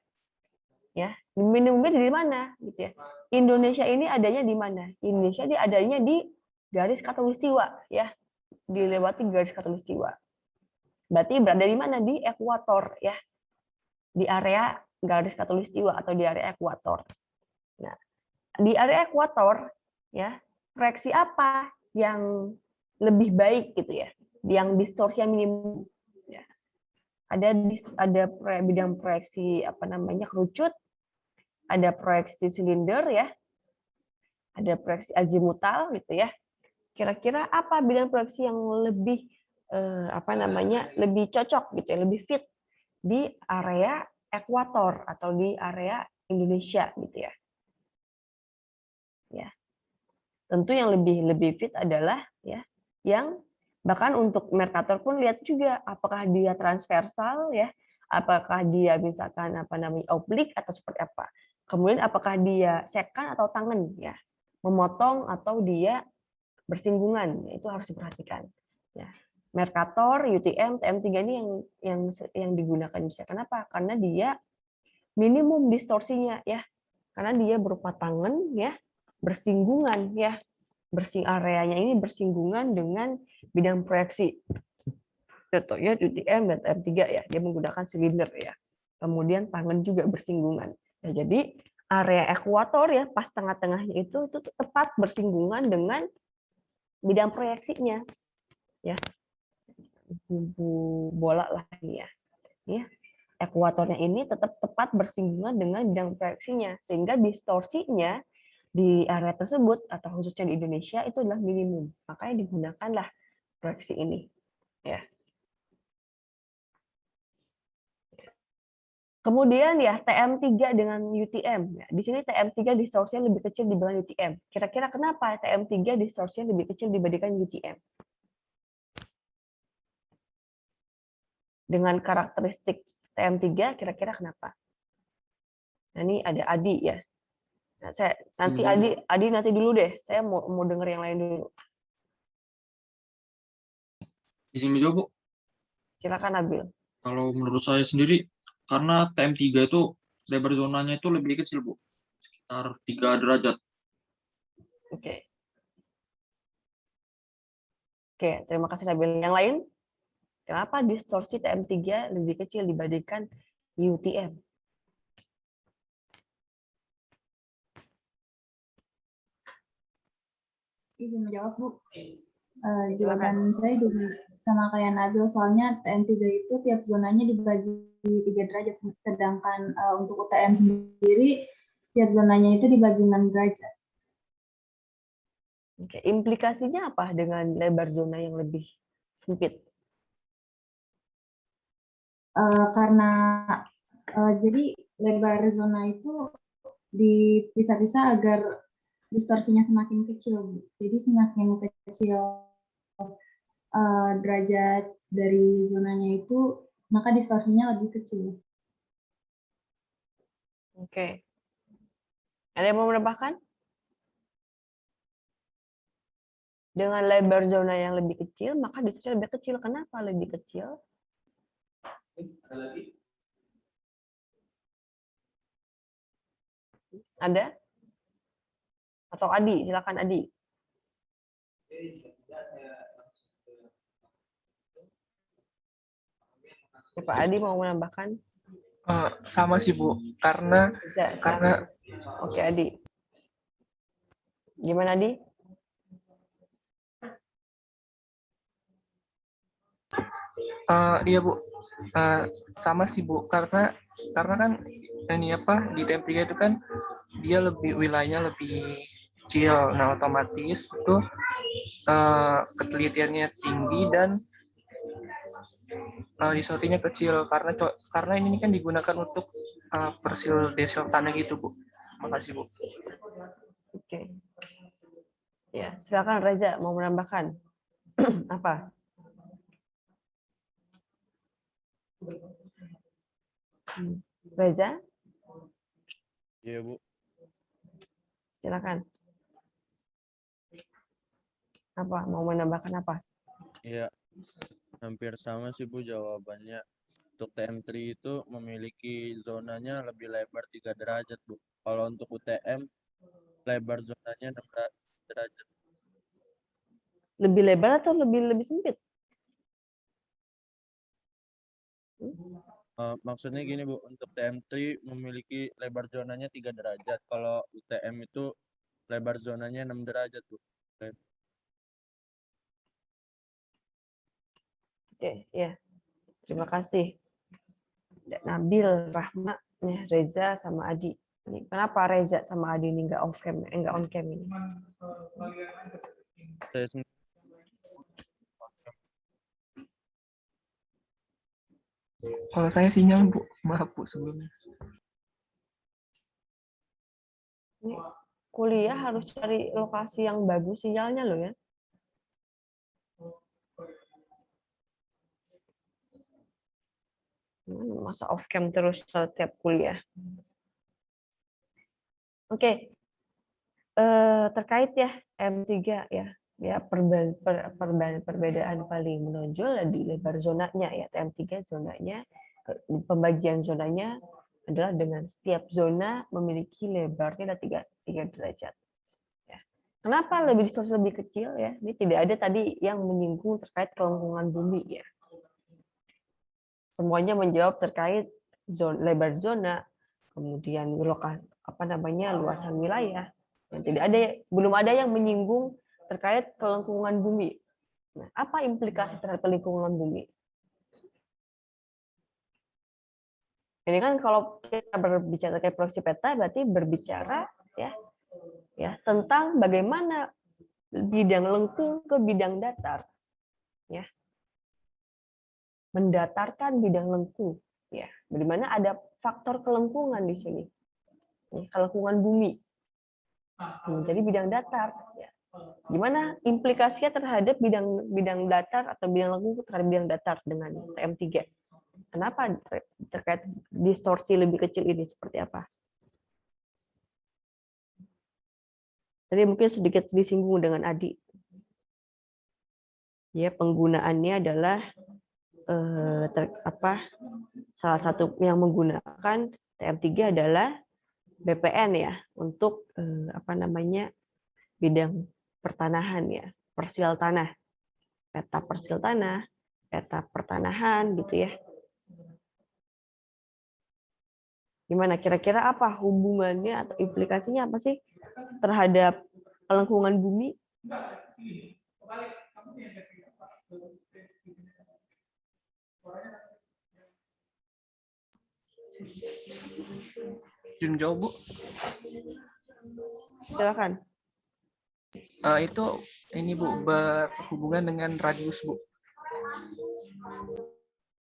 Ya, minimumnya di mana gitu ya. Indonesia ini adanya di mana? Indonesia dia adanya di garis khatulistiwa ya. Dilewati garis khatulistiwa. Berarti berada di mana? Di ekuator ya. Di area garis khatulistiwa atau di area ekuator. Nah, di area ekuator ya, proyeksi apa yang lebih baik gitu ya? Yang distorsinya minimum ya. Ada bidang proyeksi kerucut, ada proyeksi silinder ya, ada proyeksi azimutal gitu ya. Kira-kira apa bidang proyeksi yang lebih lebih cocok gitu ya, lebih fit di area ekuator atau di area Indonesia gitu ya. Ya. Tentu yang lebih fit adalah ya yang bahkan untuk Mercator pun lihat juga apakah dia transversal ya, apakah dia misalkan oblik atau seperti apa. Kemudian apakah dia sekan atau tangan ya, memotong atau dia bersinggungan, itu harus diperhatikan. Ya. Mercator, UTM, TM3 ini yang digunakan di Indonesia. Kenapa? Karena dia minimum distorsinya ya. Karena dia berupa tangan ya, bersinggungan ya. Areanya ini bersinggungan dengan bidang proyeksi. Contohnya UTM dan TM3 ya, dia menggunakan silinder ya. Kemudian tangan juga bersinggungan. Ya, jadi area ekuator ya, pas tengah-tengahnya itu tepat bersinggungan dengan bidang proyeksinya. Ya. Bumbu bola lah ini ya. Ya. Ekuatornya ini tetap tepat bersinggungan dengan bidang proyeksinya, sehingga distorsinya di area tersebut atau khususnya di Indonesia itu adalah minimum. Makanya digunakanlah proyeksi ini. Ya. Kemudian ya TM3 dengan UTM. Ya, di sini TM3 distorsinya lebih kecil dibanding UTM. Kira-kira kenapa TM3 distorsinya lebih kecil dibandingkan UTM? Dengan karakteristik TM3 kira-kira kenapa? Nah, ini ada Adi ya. Nah, Adi nanti dulu deh. Saya mau denger yang lain dulu. Izin menjawab, Bu. Silakan Nabil. Kalau menurut saya sendiri, karena TM3 itu lebar zonanya itu lebih kecil, Bu. Sekitar 3 derajat. Oke. Oke, terima kasih Nabil. Yang lain? Kenapa distorsi TM3 lebih kecil dibandingkan UTM? izin menjawab, Bu. Jawaban saya juga sama kayak Nabil, soalnya TM3 itu tiap zonanya dibagi 3 derajat, sedangkan untuk UTM sendiri tiap zonanya itu dibagi 6 derajat. Oke, implikasinya apa dengan lebar zona yang lebih sempit? Karena jadi lebar zona itu dipisah-pisah agar distorsinya semakin kecil, Bu. Jadi semakin kecil derajat dari zonanya itu, maka distorsinya lebih kecil. Oke. Ada yang mau menambahkan? Dengan lebar zona yang lebih kecil, maka distorsi lebih kecil. Kenapa lebih kecil? Ada? Atau Adi? Silakan Adi. Pak Adi mau menambahkan? Sama sih Bu, karena Oke Adi. Gimana Adi? Iya Bu, sama sih Bu, karena kan ini apa di TM3 itu kan dia wilayahnya lebih kecil, nah otomatis itu ketelitiannya tinggi dan distorsinya kecil karena ini kan digunakan untuk persil desel tanah gitu Bu. Makasih Bu. Oke. Ya, silakan Reza mau menambahkan apa? Reza? Iya Bu. Silakan. Apa? Mau menambahkan apa? Iya, hampir sama sih Bu jawabannya. Untuk TM3 itu memiliki zonanya lebih lebar 3 derajat Bu. Kalau untuk UTM lebar zonanya 6 derajat. Lebih lebar atau lebih sempit? Maksudnya gini Bu, untuk TM3 memiliki lebar zonanya 3 derajat. Kalau UTM itu lebar zonanya 6 derajat Bu. Oke, ya. Terima kasih. Nabil, Rahma, Reza sama Adi. Ini kenapa Reza sama Adi ini nggak off cam, nggak on cam ini? Kalau saya sinyal Bu, maaf Bu sebelumnya. Ini kuliah harus cari lokasi yang bagus sinyalnya loh ya. Masa off cam terus setiap kuliah. Oke. Terkait ya M3 ya perbedaan paling menonjol di lebar zonanya ya. TM3 zonanya, pembagian zonanya adalah dengan setiap zona memiliki lebarnya 3 derajat. Ya. Kenapa lebih distorsi lebih kecil ya? Ini tidak ada tadi yang menyinggung terkait kelengkungan bumi ya. Semuanya menjawab terkait lebar zona, kemudian lokasi luasan wilayah. Dan belum ada yang menyinggung terkait kelengkungan bumi. Nah, apa implikasi terhadap lingkungan bumi? Ini kan kalau kita berbicara terkait proyeksi peta berarti berbicara ya tentang bagaimana bidang lengkung ke bidang datar. Ya. Mendatarkan bidang lengkung ya. Di mana ada faktor kelengkungan di sini. Kelengkungan bumi. Menjadi bidang datar ya. Gimana implikasinya terhadap bidang datar atau bidang lengkung terhadap bidang datar dengan TM3? Kenapa terkait distorsi lebih kecil ini seperti apa? Tadi mungkin sedikit disinggung dengan Adi. Ya, penggunaannya adalah salah satu yang menggunakan TM3 adalah BPN ya untuk bidang pertanahan ya, persil tanah, peta persil tanah, peta pertanahan gitu ya. Gimana kira-kira apa hubungannya atau implikasinya apa sih terhadap kelengkungan bumi Izin jawab, Bu. Silakan. Itu ini Bu, berhubungan dengan radius, Bu.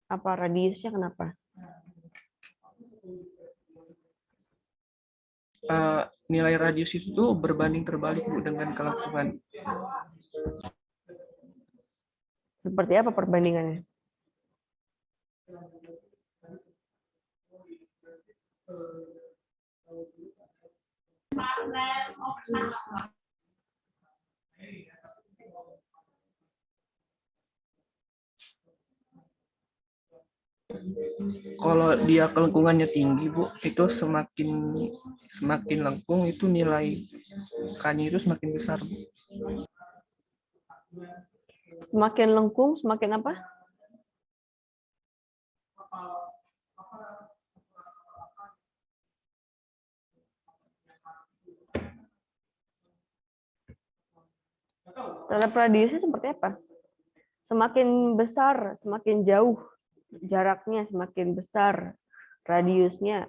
Apa radiusnya kenapa? Nilai radius itu tuh berbanding terbalik, Bu, dengan kelengkungan. Seperti apa perbandingannya? Kalau dia kelengkungannya tinggi, Bu, itu semakin lengkung itu nilai K-nya itu semakin besar, Bu. Semakin lengkung, semakin apa? Terhadap radiusnya seperti apa? Semakin besar, semakin jauh jaraknya, semakin besar radiusnya.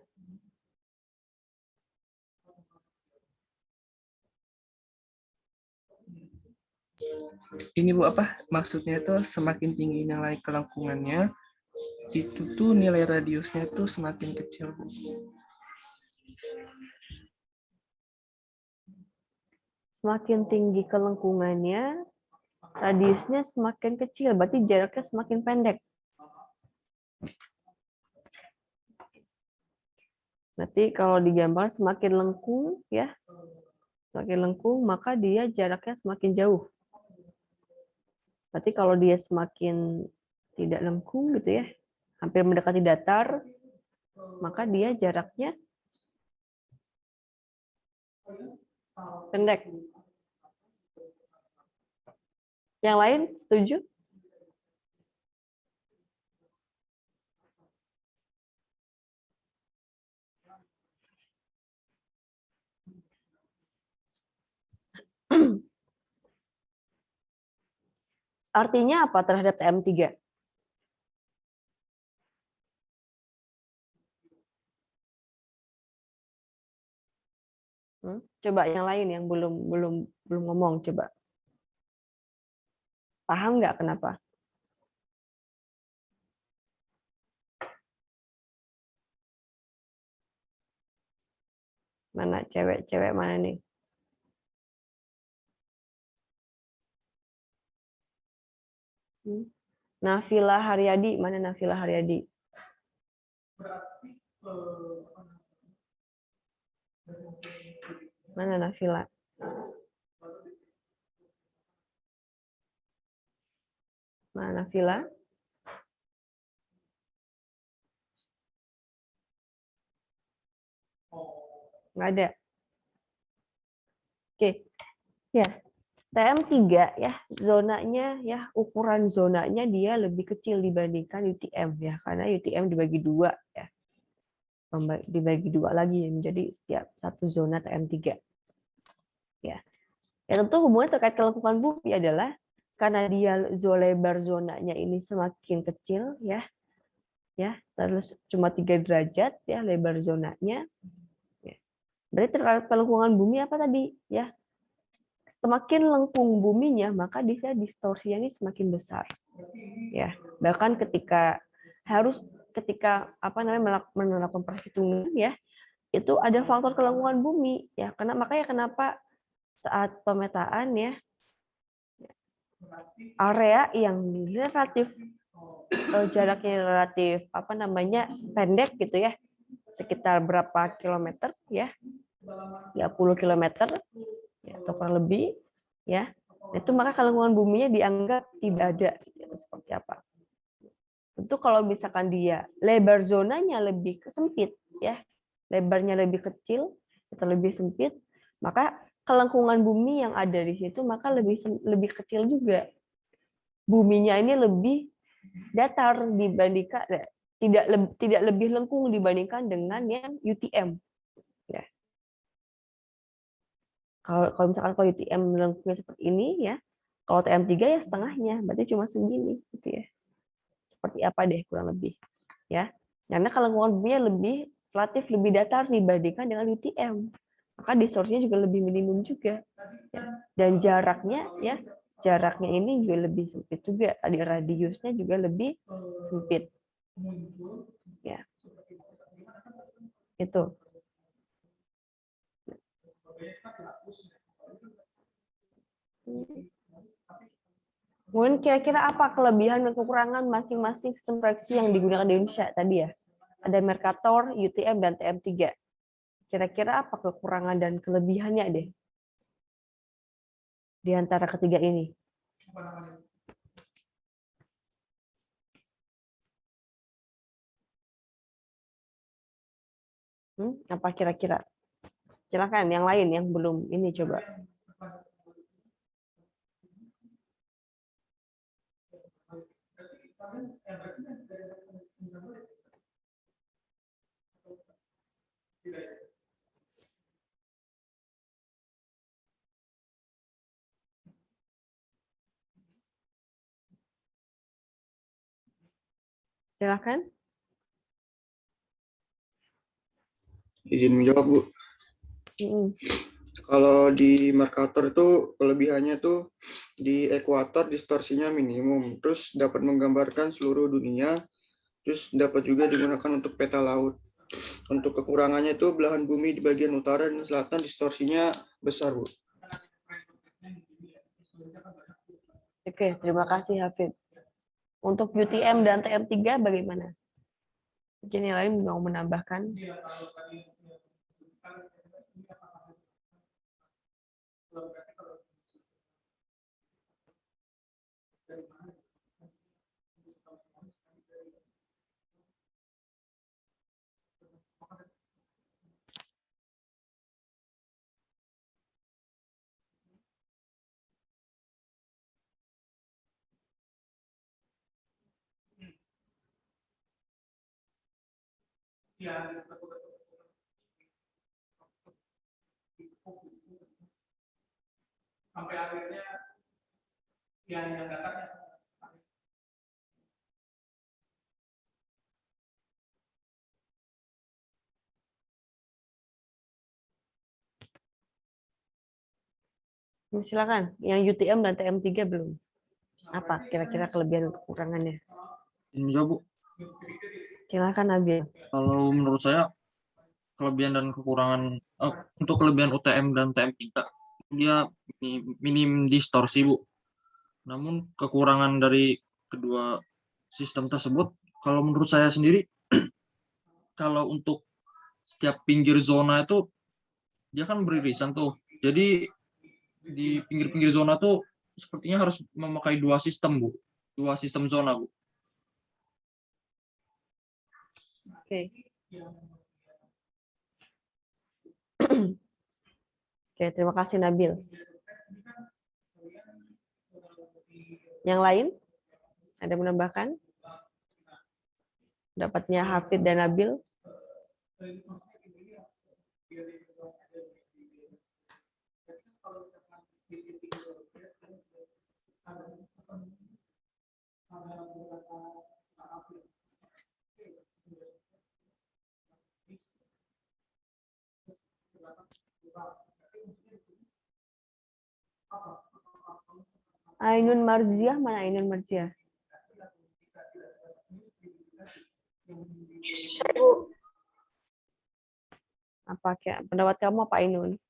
Ini Bu, apa maksudnya itu semakin tinggi nilai kelengkungannya, itu tuh nilai radiusnya itu semakin kecil, Bu. Semakin tinggi kelengkungannya, radiusnya semakin kecil, berarti jaraknya semakin pendek. Berarti kalau digambar semakin lengkung, ya, semakin lengkung, maka dia jaraknya semakin jauh. Berarti kalau dia semakin tidak lengkung gitu ya, hampir mendekati datar, maka dia jaraknya pendek. Yang lain setuju? Artinya apa terhadap TM3? Coba yang lain yang belum ngomong, coba. Paham nggak kenapa? Mana cewek-cewek mana nih? Nafila Haryadi, mana Nafila Haryadi? Mana Nafila? Mana Nafila? Nggak ada. Oke. Ya. TM3 ya, zonanya ya, ukuran zonanya dia lebih kecil dibandingkan UTM ya, karena UTM dibagi dua ya. Dibagi dua lagi menjadi setiap satu zona TM3. Ya. Ya tentu hubungannya terkait kelengkungan bumi adalah karena dia lebar zonanya ini semakin kecil ya. Ya, terus cuma 3 derajat ya lebar zonanya. Ya. Berarti terkait kelengkungan bumi apa tadi ya? Semakin lengkung buminya, maka dia distorsinya ini semakin besar. Ya, bahkan ketika menerapkan perhitungan ya, itu ada faktor kelengkungan bumi ya. Makanya kenapa saat pemetaan ya, area yang relatif jaraknya relatif pendek gitu ya, sekitar berapa kilometer ya, 30 kilometer ya, atau kurang lebih ya, itu maka kelengkungan buminya dianggap tidak ada gitu, seperti apa. Tentu kalau misalkan dia lebar zonanya lebih sempit ya, lebarnya lebih kecil atau lebih sempit, maka kelengkungan bumi yang ada di situ maka lebih kecil juga. Buminya ini lebih datar dibandingkan tidak lebih lengkung dibandingkan dengan yang UTM. Ya. Kalau misalkan kalau UTM lengkungnya seperti ini ya, kalau TM3 ya setengahnya, berarti cuma segini gitu ya. Seperti apa deh kurang lebih ya. Karena kalau lengkungan lebih relatif lebih datar dibandingkan dengan UTM, maka distorsinya juga lebih minimum juga. Ya. Dan jaraknya ya, jaraknya ini juga lebih sempit juga. Tadi radiusnya juga lebih sempit. Ya. Itu. Kemudian kira-kira apa kelebihan dan kekurangan masing-masing sistem proyeksi yang digunakan di Indonesia tadi ya? Ada Mercator, UTM, dan TM3. Kira-kira apa kekurangan dan kelebihannya deh? Di antara ketiga ini. Apa kira-kira? Silakan yang lain yang belum ini coba. Silakan. Izin menjawab, Bu. Kalau di Mercator itu kelebihannya tuh di ekuator distorsinya minimum, terus dapat menggambarkan seluruh dunia, terus dapat juga digunakan untuk peta laut. Untuk kekurangannya itu belahan bumi di bagian utara dan selatan distorsinya besar, Bu. Oke, terima kasih Hafid. Untuk UTM dan TM3 bagaimana? Mungkin yang lain mau menambahkan? Sampai akhirnya yang datangnya Silakan, yang UTM dan TM3 belum. Apa kira-kira kelebihan dan kekurangannya? Jawab, Bu. Silakan Nabil. Kalau menurut saya kelebihan dan kekurangan untuk kelebihan UTM dan TM3 dia minim distorsi, Bu. Namun kekurangan dari kedua sistem tersebut kalau menurut saya sendiri kalau untuk setiap pinggir zona itu dia kan beririsan tuh. Jadi di pinggir-pinggir zona tuh sepertinya harus memakai dua sistem, Bu. Dua sistem zona, Bu. Oke. Oke, terima kasih Nabil. Yang lain? Ada menambahkan? Dapatnya Hafid dan Nabil? Ainun Marziah, mana Ainun Marziah? Apa pendapat kamu apa Ainun?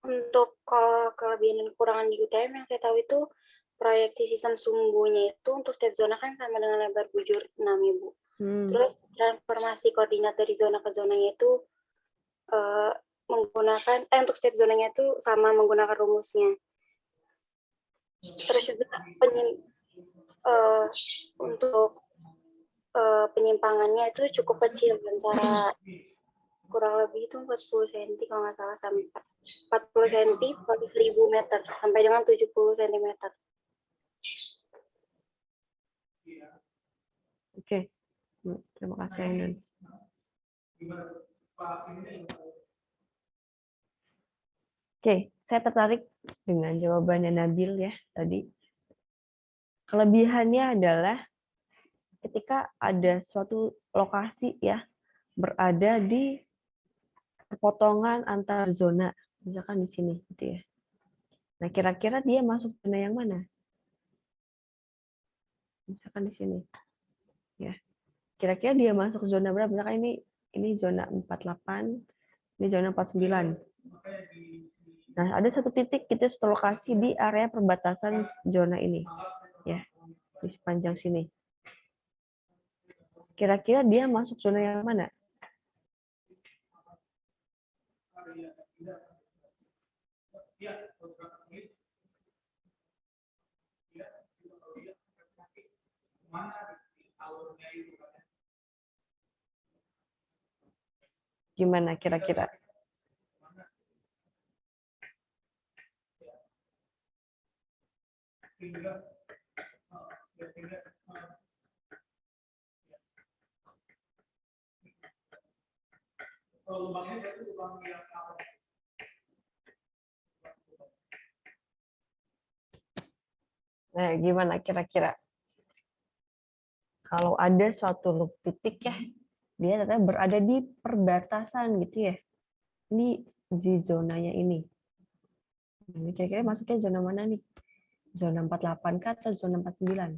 Untuk kalau kelebihan dan kekurangan di UTM yang saya tahu itu proyeksi sistem sumbunya itu untuk setiap zona kan sama dengan lebar bujur 6 ya Bu. Terus transformasi koordinat dari zona ke zonanya itu menggunakan untuk setiap zonanya itu sama menggunakan rumusnya. Terus juga untuk penyimpangannya itu cukup kecil antara kurang lebih itu 40 cm kalau nggak salah sampai 40 cm per 1000 meter sampai dengan 70 cm. Oke, terima kasih Ainun. Oke, saya tertarik dengan jawabannya Nabil ya tadi. Kelebihannya adalah ketika ada suatu lokasi ya berada di perpotongan antar zona, misalkan di sini gitu ya. Nah, kira-kira dia masuk zona yang mana? Misalkan di sini. Ya. Kira-kira dia masuk zona berapa? Misalkan ini zona 48, ini zona 49. Nah, ada satu titik gitu, satu lokasi di area perbatasan zona ini. Ya, di sepanjang sini. Kira-kira dia masuk zona yang mana? Gimana kira-kira? Nah, gimana kira-kira? Kalau ada suatu titik ya, dia ternyata berada di perbatasan gitu ya. Ini di zonanya ini. Ini kira-kira masuknya zona mana nih? Zona 48 kah atau zona 49?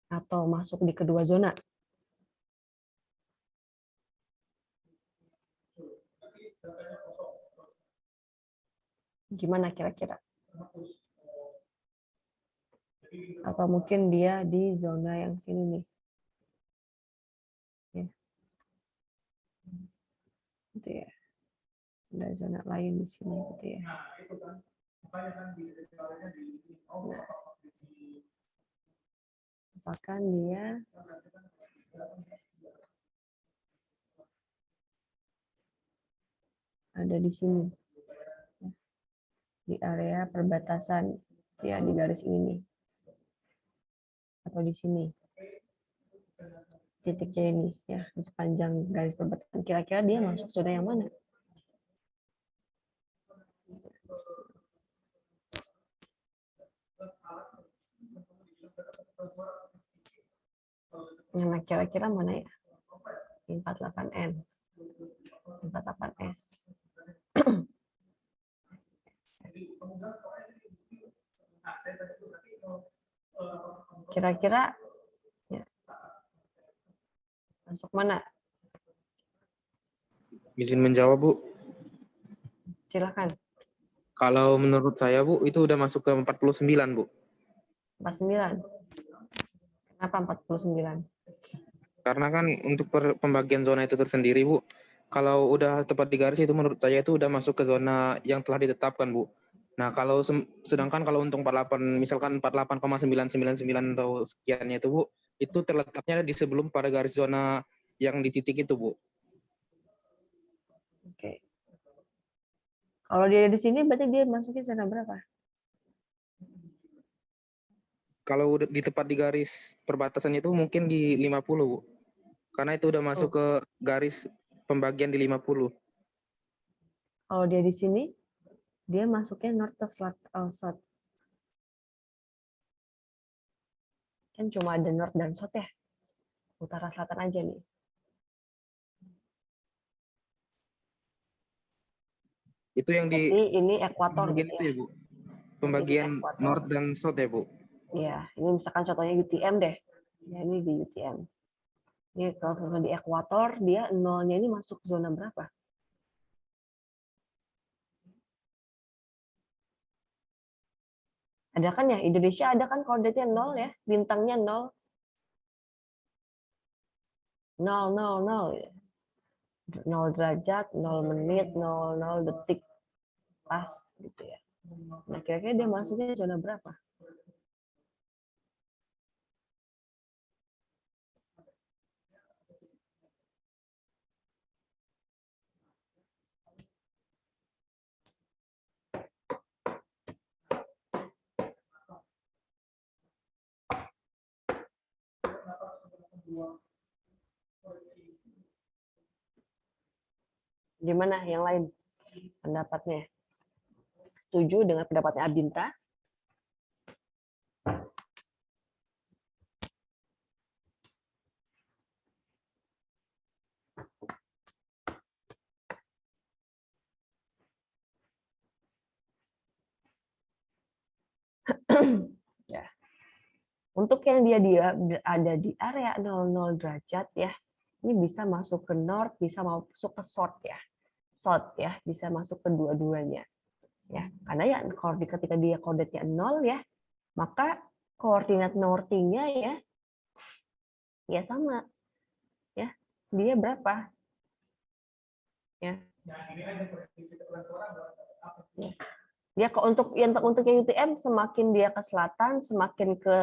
Atau masuk di kedua zona? Gimana kira-kira? Atau mungkin dia di zona yang sini nih. Ya. Gitu ya. Ada zona lain di sini gitu ya. Misalkan dia ada di sini. Di area perbatasan ya, di garis ini nih. Atau di sini. Titiknya ini ya, di sepanjang garis perbatasan. Kira-kira dia masuk zona yang mana? Nah, kira-kira mana ya? 48N. 48S. Kira-kira ya, masuk mana? Izin menjawab, Bu. Silakan. Kalau menurut saya, Bu, itu udah masuk ke 49, Bu. 49. Kenapa 49? Karena kan untuk pembagian zona itu tersendiri, Bu. Kalau udah tepat di garis itu menurut saya itu udah masuk ke zona yang telah ditetapkan, Bu. Nah, kalau sedangkan kalau untuk 48 misalkan 48,999 atau sekiannya itu, Bu, itu terletaknya di sebelum pada garis zona yang di titik itu, Bu. Oke. Kalau dia di sini berarti dia masuknya zona berapa? Kalau di tepat di garis perbatasan itu mungkin di 50, Bu. Karena itu udah masuk ke garis pembagian di 50. Kalau dia di sini, dia masuknya north to south. Kan cuma ada north dan south ya. Utara selatan aja nih. Itu yang di Jadi ini ekuator pembagian gitu itu ya. ya, Bu. Pembagian north dan south ya, Bu. Iya, ini misalkan contohnya UTM deh. Ya, ini di UTM. Ini kalau misalnya di ekuator, dia nolnya ini masuk zona berapa? Ada kan ya, Indonesia ada kan koordinatnya 0 ya, bintangnya 0. 0, 0, 0. 0 derajat, 0 menit, 0 detik. Pas gitu ya. Nah, kira-kira dia masuknya zona berapa? Gimana yang lain pendapatnya? Setuju dengan pendapatnya Abinta? Ya. Untuk yang dia ada di area 00 derajat ya, ini bisa masuk ke north, bisa masuk ke south ya. South ya, bisa masuk ke dua-duanya. Ya, karena ya ketika dia koordinatnya 0 ya, maka koordinat northingnya ya sama. Ya. Dia berapa? Ya. Ya. Dia untuk yang UTM semakin dia ke selatan, semakin ke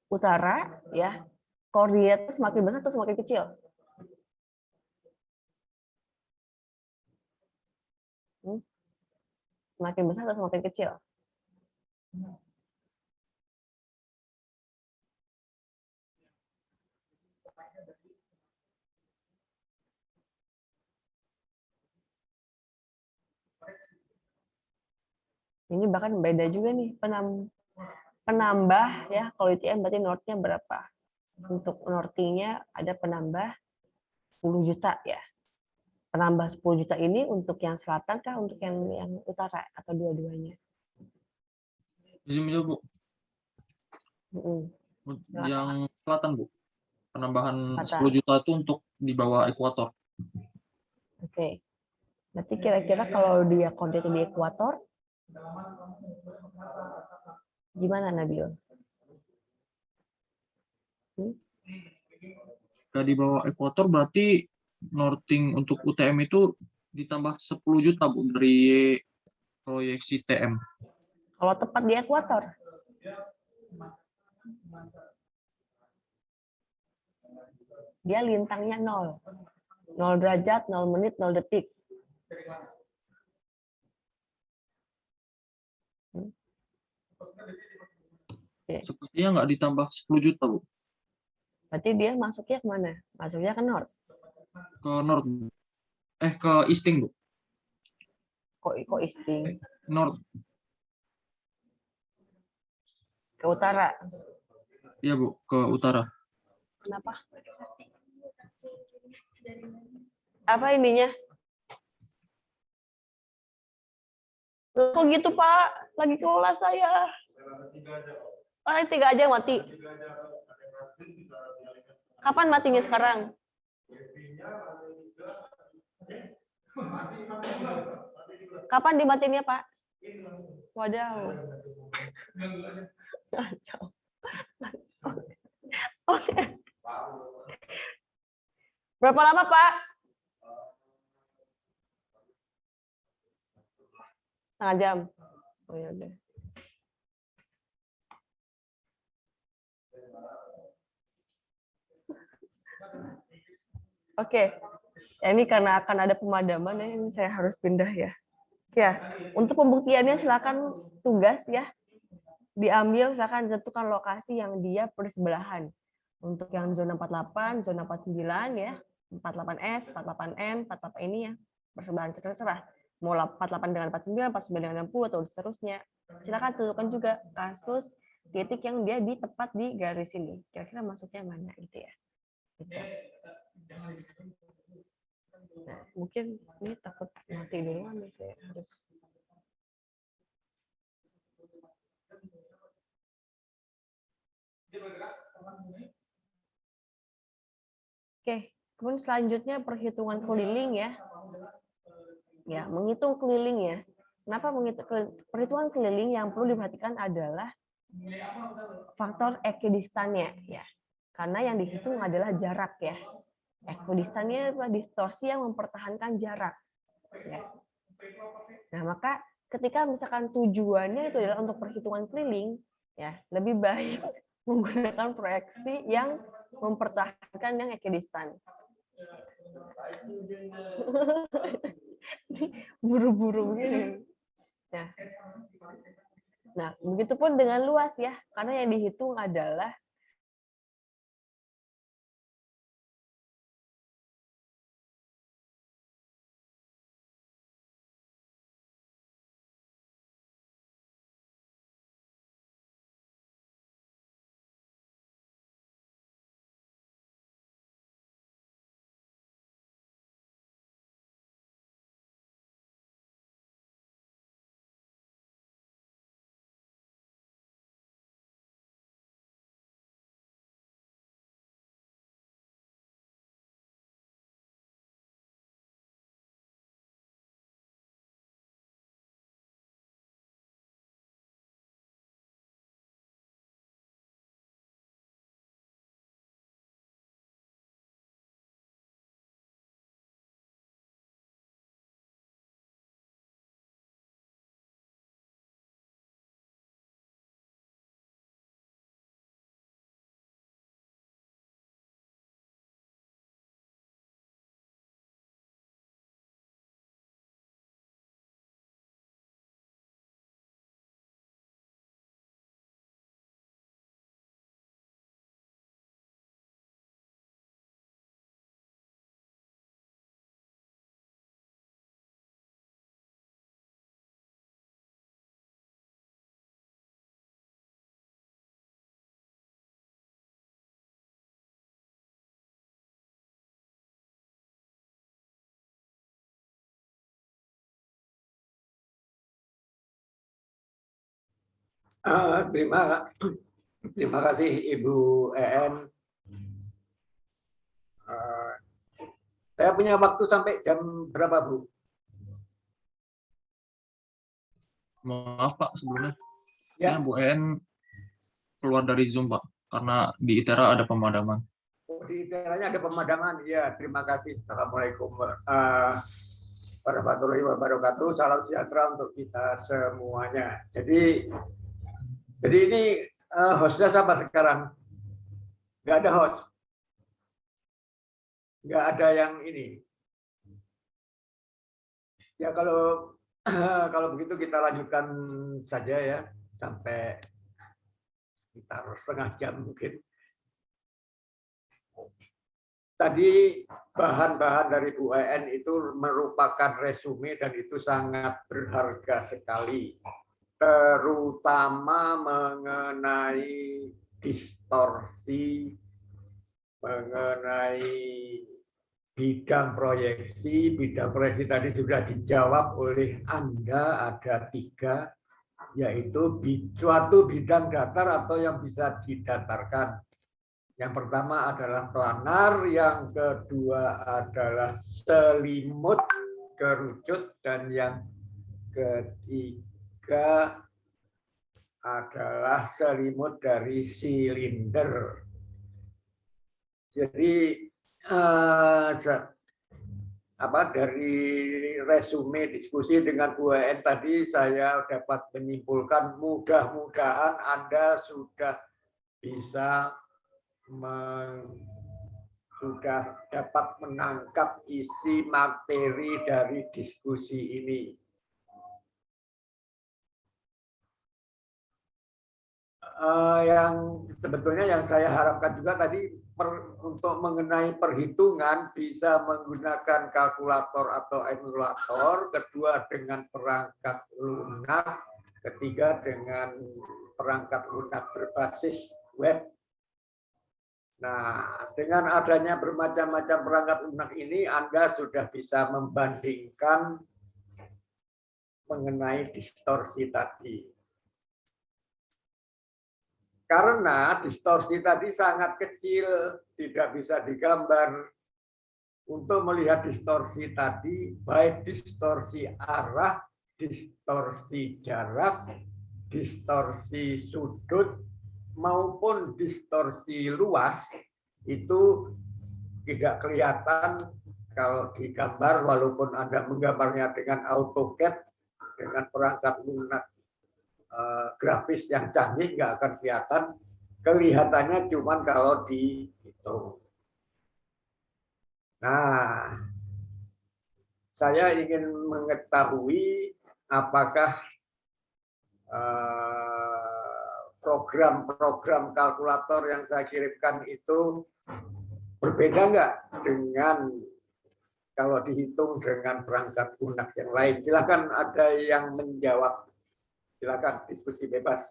utara ya. Koordinatnya semakin besar atau semakin kecil? Semakin besar atau semakin kecil? Ini bahkan beda juga nih penambah ya. Kalau UTM berarti north-nya berapa? Untuk northing-nya ada penambah 10 juta ya. Penambah 10 juta ini untuk yang selatan kah untuk yang utara atau dua-duanya? Izin Bu. Yang selatan Bu. Penambahan 10 juta itu untuk di bawah ekuator. Oke. Berarti kira-kira kalau dia koordinat di ekuator gimana Nabil? Di bawah ekuator berarti northing untuk UTM itu ditambah 10 juta Bu dari proyeksi TM. Kalau tepat di ekuator? Dia lintangnya 0. 0 derajat, 0 menit, 0 detik. Sepertinya nggak ditambah 10 juta, Bu. Berarti dia masuknya ke mana? Masuknya ke north? Ke north. Ke easting, Bu. Kok easting? North. Ke utara? Iya, Bu. Ke utara. Kenapa? Apa ininya? Kok gitu, Pak? Lagi kelola saya. 3 aja mati. Kapan matinya sekarang? Kapan dimatinya, Pak? Wadaw. Oke. Berapa lama, Pak? Setengah jam. Oh ya udah. Oke. Ya, ini karena akan ada pemadaman ya, ini saya harus pindah ya. Ya, untuk pembuktiannya silakan tugas ya. Diambil silakan tentukan lokasi yang dia bersebelahan. Untuk yang zona 48, zona 49 ya, 48S, 48N, 48 ini ya, bersebelahan terserah. Mau 48 dengan 49, 49 dengan 60 atau seterusnya. Silakan tentukan juga kasus titik yang dia di tepat di garis ini. Kira-kira masuknya mana gitu ya. Gitu. Nah, mungkin ini takut mati duluan nih, saya harus. Oke, kemudian selanjutnya perhitungan keliling ya. Ya, menghitung keliling ya. Kenapa menghitung perhitungan keliling yang perlu diperhatikan adalah faktor ekidistannya ya. Karena yang dihitung adalah jarak ya. Ekidistannya adalah distorsi yang mempertahankan jarak. Ya. Nah, maka ketika misalkan tujuannya itu adalah untuk perhitungan keliling, ya lebih baik menggunakan proyeksi yang mempertahankan yang ekidistan. Buru-buru begini. Nah, begitupun dengan luas ya, karena yang dihitung adalah Terima kasih Ibu EN. Saya punya waktu sampai jam berapa, Bu? Maaf Pak, sebelumnya. Ya. Bu En keluar dari Zoom Pak, karena di ITERA ada pemadaman. Oh, di ITERA-nya ada pemadaman. Ya, terima kasih. Assalamualaikum warahmatullahi wabarakatuh. Salam sejahtera untuk kita semuanya. Jadi ini hostnya siapa sekarang? Nggak ada host. Nggak ada yang ini. Ya kalau begitu kita lanjutkan saja ya sampai sekitar setengah jam mungkin. Tadi bahan-bahan dari Bu EN itu merupakan resume dan itu sangat berharga sekali, terutama mengenai distorsi, mengenai bidang proyeksi tadi sudah dijawab oleh Anda, ada 3, yaitu suatu bidang datar atau yang bisa didatarkan. Yang pertama adalah planar, yang kedua adalah selimut kerucut, dan yang ketiga adalah selimut dari silinder. Jadi dari resume diskusi dengan Bu EN tadi saya dapat menyimpulkan mudah-mudahan Anda sudah bisa sudah dapat menangkap isi materi dari diskusi ini. Yang sebetulnya yang saya harapkan juga tadi untuk mengenai perhitungan bisa menggunakan kalkulator atau emulator, kedua dengan perangkat lunak, ketiga dengan perangkat lunak berbasis web. Nah, dengan adanya bermacam-macam perangkat lunak ini, Anda sudah bisa membandingkan mengenai distorsi tadi. Karena distorsi tadi sangat kecil, tidak bisa digambar. Untuk melihat distorsi tadi, baik distorsi arah, distorsi jarak, distorsi sudut, maupun distorsi luas, itu tidak kelihatan kalau digambar, walaupun Anda menggambarnya dengan AutoCAD, dengan perangkat lunak grafis yang canggih nggak akan kelihatan, kelihatannya cuman kalau dihitung. Nah, saya ingin mengetahui apakah program-program kalkulator yang saya kirimkan itu berbeda nggak dengan kalau dihitung dengan perangkat lunak yang lain. Silakan ada yang menjawab. Silakan diskusi bebas.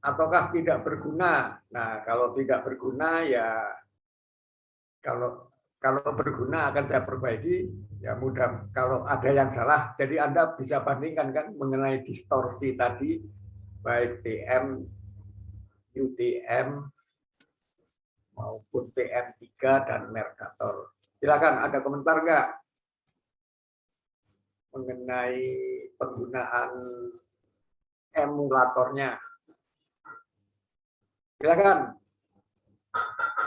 Ataukah tidak berguna? Nah, kalau tidak berguna ya kalau berguna akan saya perbaiki. Ya mudah kalau ada yang salah. Jadi Anda bisa bandingkan kan mengenai distorsi tadi, baik TM, UTM, maupun PM3 dan Mercator. Silakan, ada komentar nggak mengenai penggunaan emulatornya? Silakan,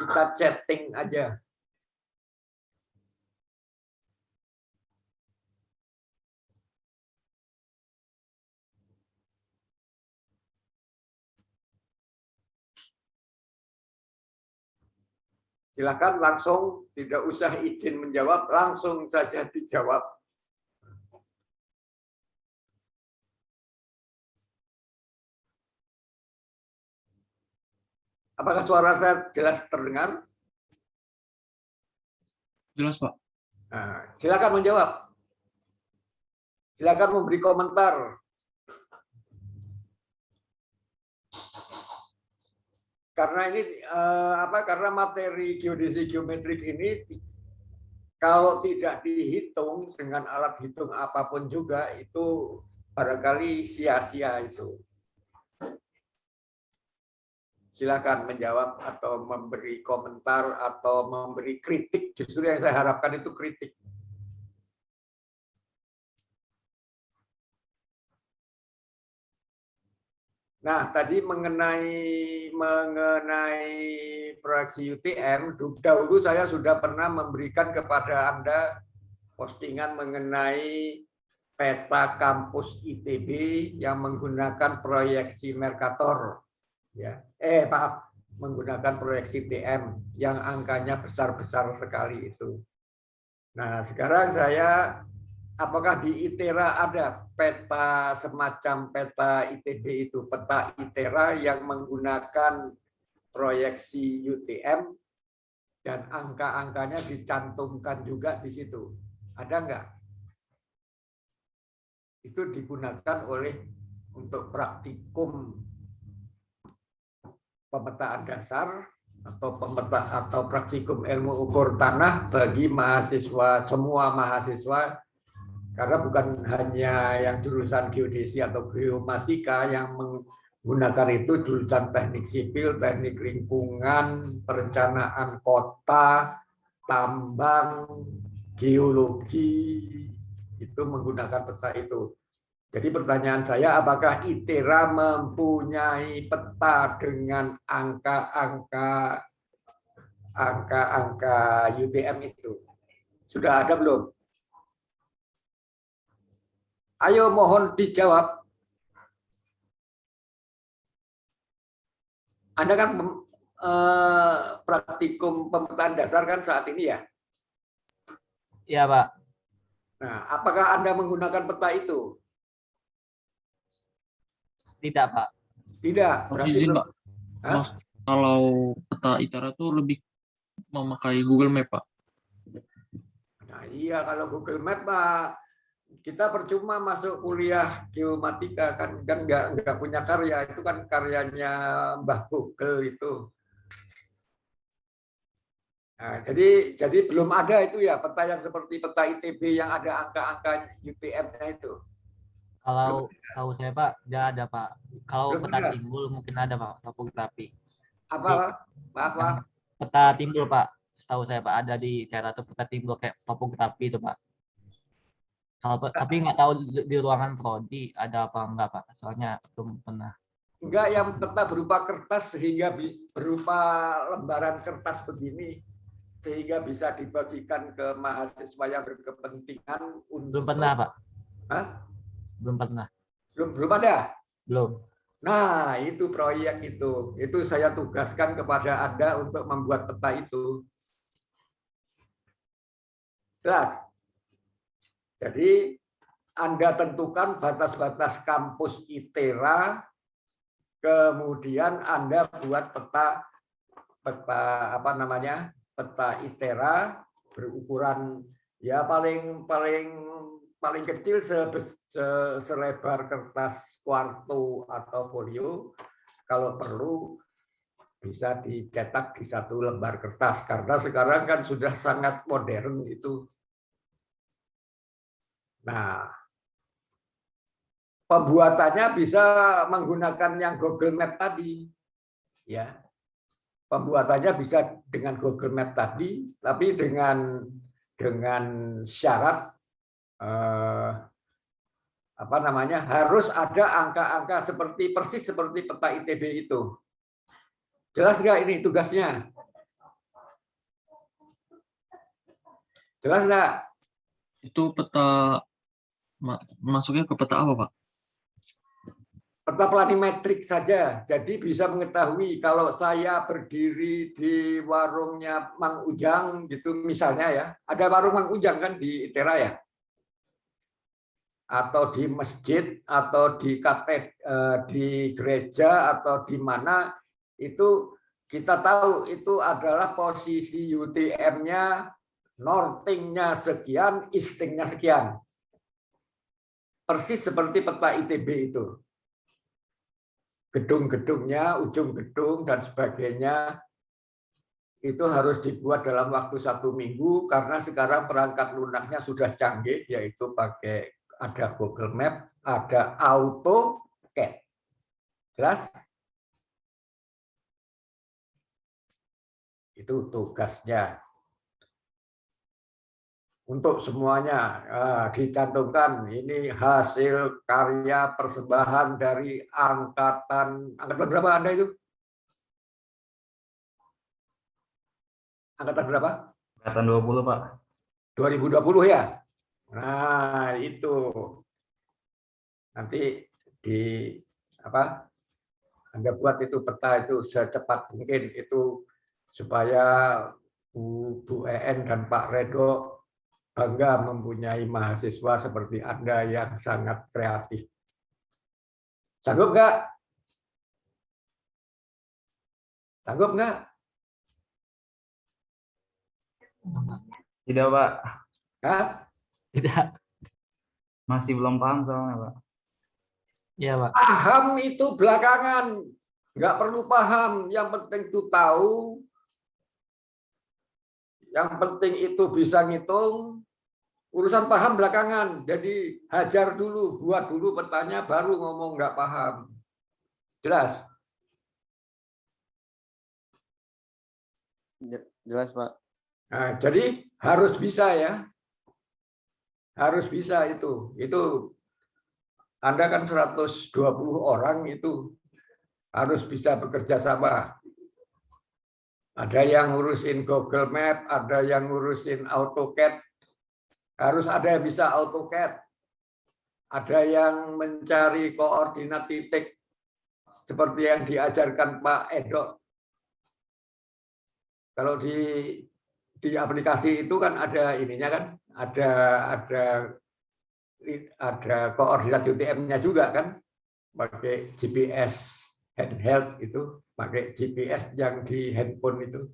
kita chatting aja. Silakan langsung, tidak usah izin menjawab, langsung saja dijawab. Apakah suara saya jelas terdengar? Jelas, Pak. Nah, silakan menjawab. Silakan memberi komentar. Karena ini karena materi geodesi geometrik ini kalau tidak dihitung dengan alat hitung apapun juga itu barangkali sia-sia itu. Silakan menjawab atau memberi komentar atau memberi kritik. Justru yang saya harapkan itu kritik. Nah, tadi mengenai proyeksi UTM, dahulu saya sudah pernah memberikan kepada Anda postingan mengenai peta kampus ITB yang menggunakan proyeksi Mercator. Ya, maaf, menggunakan proyeksi TM yang angkanya besar-besar sekali itu. Nah, sekarang saya, apakah di ITERA ada peta semacam peta ITB itu, peta ITERA yang menggunakan proyeksi UTM dan angka-angkanya dicantumkan juga di situ? Ada enggak? Itu digunakan untuk praktikum pemetaan dasar atau praktikum ilmu ukur tanah bagi mahasiswa, semua mahasiswa, karena bukan hanya yang jurusan geodesi atau geomatika yang menggunakan itu, jurusan teknik sipil, teknik lingkungan, perencanaan kota, tambang, geologi, itu menggunakan peta itu. Jadi pertanyaan saya, apakah ITERA mempunyai peta dengan angka-angka UTM itu? Sudah ada belum? Ayo mohon dijawab. Anda kan praktikum pemetaan dasar kan saat ini ya? Iya, Pak. Nah, apakah Anda menggunakan peta itu? Tidak, Pak. Tidak. Berarti Izin, Pak. Mas, kalau peta ITERA itu lebih memakai Google Map, Pak. Nah, iya, kalau Google Map, Pak, kita percuma masuk kuliah geomatika kan nggak punya karya, itu kan karyanya Mbah Google itu. Nah, jadi belum ada itu ya peta yang seperti peta ITB yang ada angka-angka UTM-nya itu. Kalau tahu saya, Pak, nggak ada, Pak. Kalau Belum peta ada. timbul mungkin ada, Pak, topografi. Apa? Maaf. Peta timbul, Pak. Setahu saya, Pak, ada di cara tuh peta timbul kayak topografi itu, Pak. Tapi nggak tahu di ruangan prodi ada apa enggak, Pak. Soalnya belum pernah. Enggak, yang peta berupa kertas sehingga berupa lembaran kertas begini sehingga bisa dibagikan ke mahasiswa yang berkepentingan. Belum pernah, Pak. Hah? Belum pernah. Belum ada? Belum. Nah, itu proyek itu. Itu saya tugaskan kepada Anda untuk membuat peta itu. Jelas? Jadi, Anda tentukan batas-batas kampus ITERA, kemudian Anda buat peta peta ITERA berukuran ya paling kecil selebar kertas kuarto atau folio. Kalau perlu bisa dicetak di satu lembar kertas karena sekarang kan sudah sangat modern itu. Nah, pembuatannya bisa menggunakan yang Google Map tadi, ya. Pembuatannya bisa dengan Google Map tadi, tapi dengan syarat harus ada angka-angka persis seperti peta ITB itu. Jelas nggak ini tugasnya? Jelas nggak? Itu peta masuknya ke peta apa, Pak? Peta planimetrik saja. Jadi bisa mengetahui kalau saya berdiri di warungnya Mang Ujang gitu misalnya ya. Ada warung Mang Ujang kan di ITERA ya? Atau di masjid atau di gereja atau di mana itu kita tahu itu adalah posisi UTM-nya, northing-nya sekian, easting-nya sekian. Persis seperti peta ITB itu. Gedung-gedungnya, ujung gedung dan sebagainya itu harus dibuat dalam waktu 1 minggu karena sekarang perangkat lunaknya sudah canggih, yaitu pakai ada Google Map, ada AutoCAD. Jelas? Itu tugasnya. Untuk semuanya dicantumkan ini hasil karya persembahan dari angkatan berapa Anda itu? Angkatan berapa? Angkatan 20, Pak. 2020 ya? Nah, itu. Nanti Anda buat itu peta itu secepat mungkin itu supaya Bu En dan Pak Redo bangga mempunyai mahasiswa seperti Anda yang sangat kreatif. Sanggup nggak? Sanggup nggak? Tidak, Pak. Hah? Tidak. Masih belum paham soalnya, Pak. Iya, Pak. Paham itu belakangan. Nggak perlu paham. Yang penting itu tahu. Yang penting itu bisa ngitung. Urusan paham belakangan. Jadi hajar dulu, buat dulu petanya, baru ngomong nggak paham. Jelas? Jelas, Pak. Nah, jadi harus bisa ya. Harus bisa itu. Itu Anda kan 120 orang itu harus bisa bekerja sama. Ada yang ngurusin Google Map, ada yang ngurusin AutoCAD. Harus ada yang bisa AutoCAD. Ada yang mencari koordinat titik seperti yang diajarkan Pak Edo. Kalau di aplikasi itu kan ada ininya kan, ada koordinat UTM-nya juga kan, pakai GPS handheld itu, pakai GPS yang di handphone itu.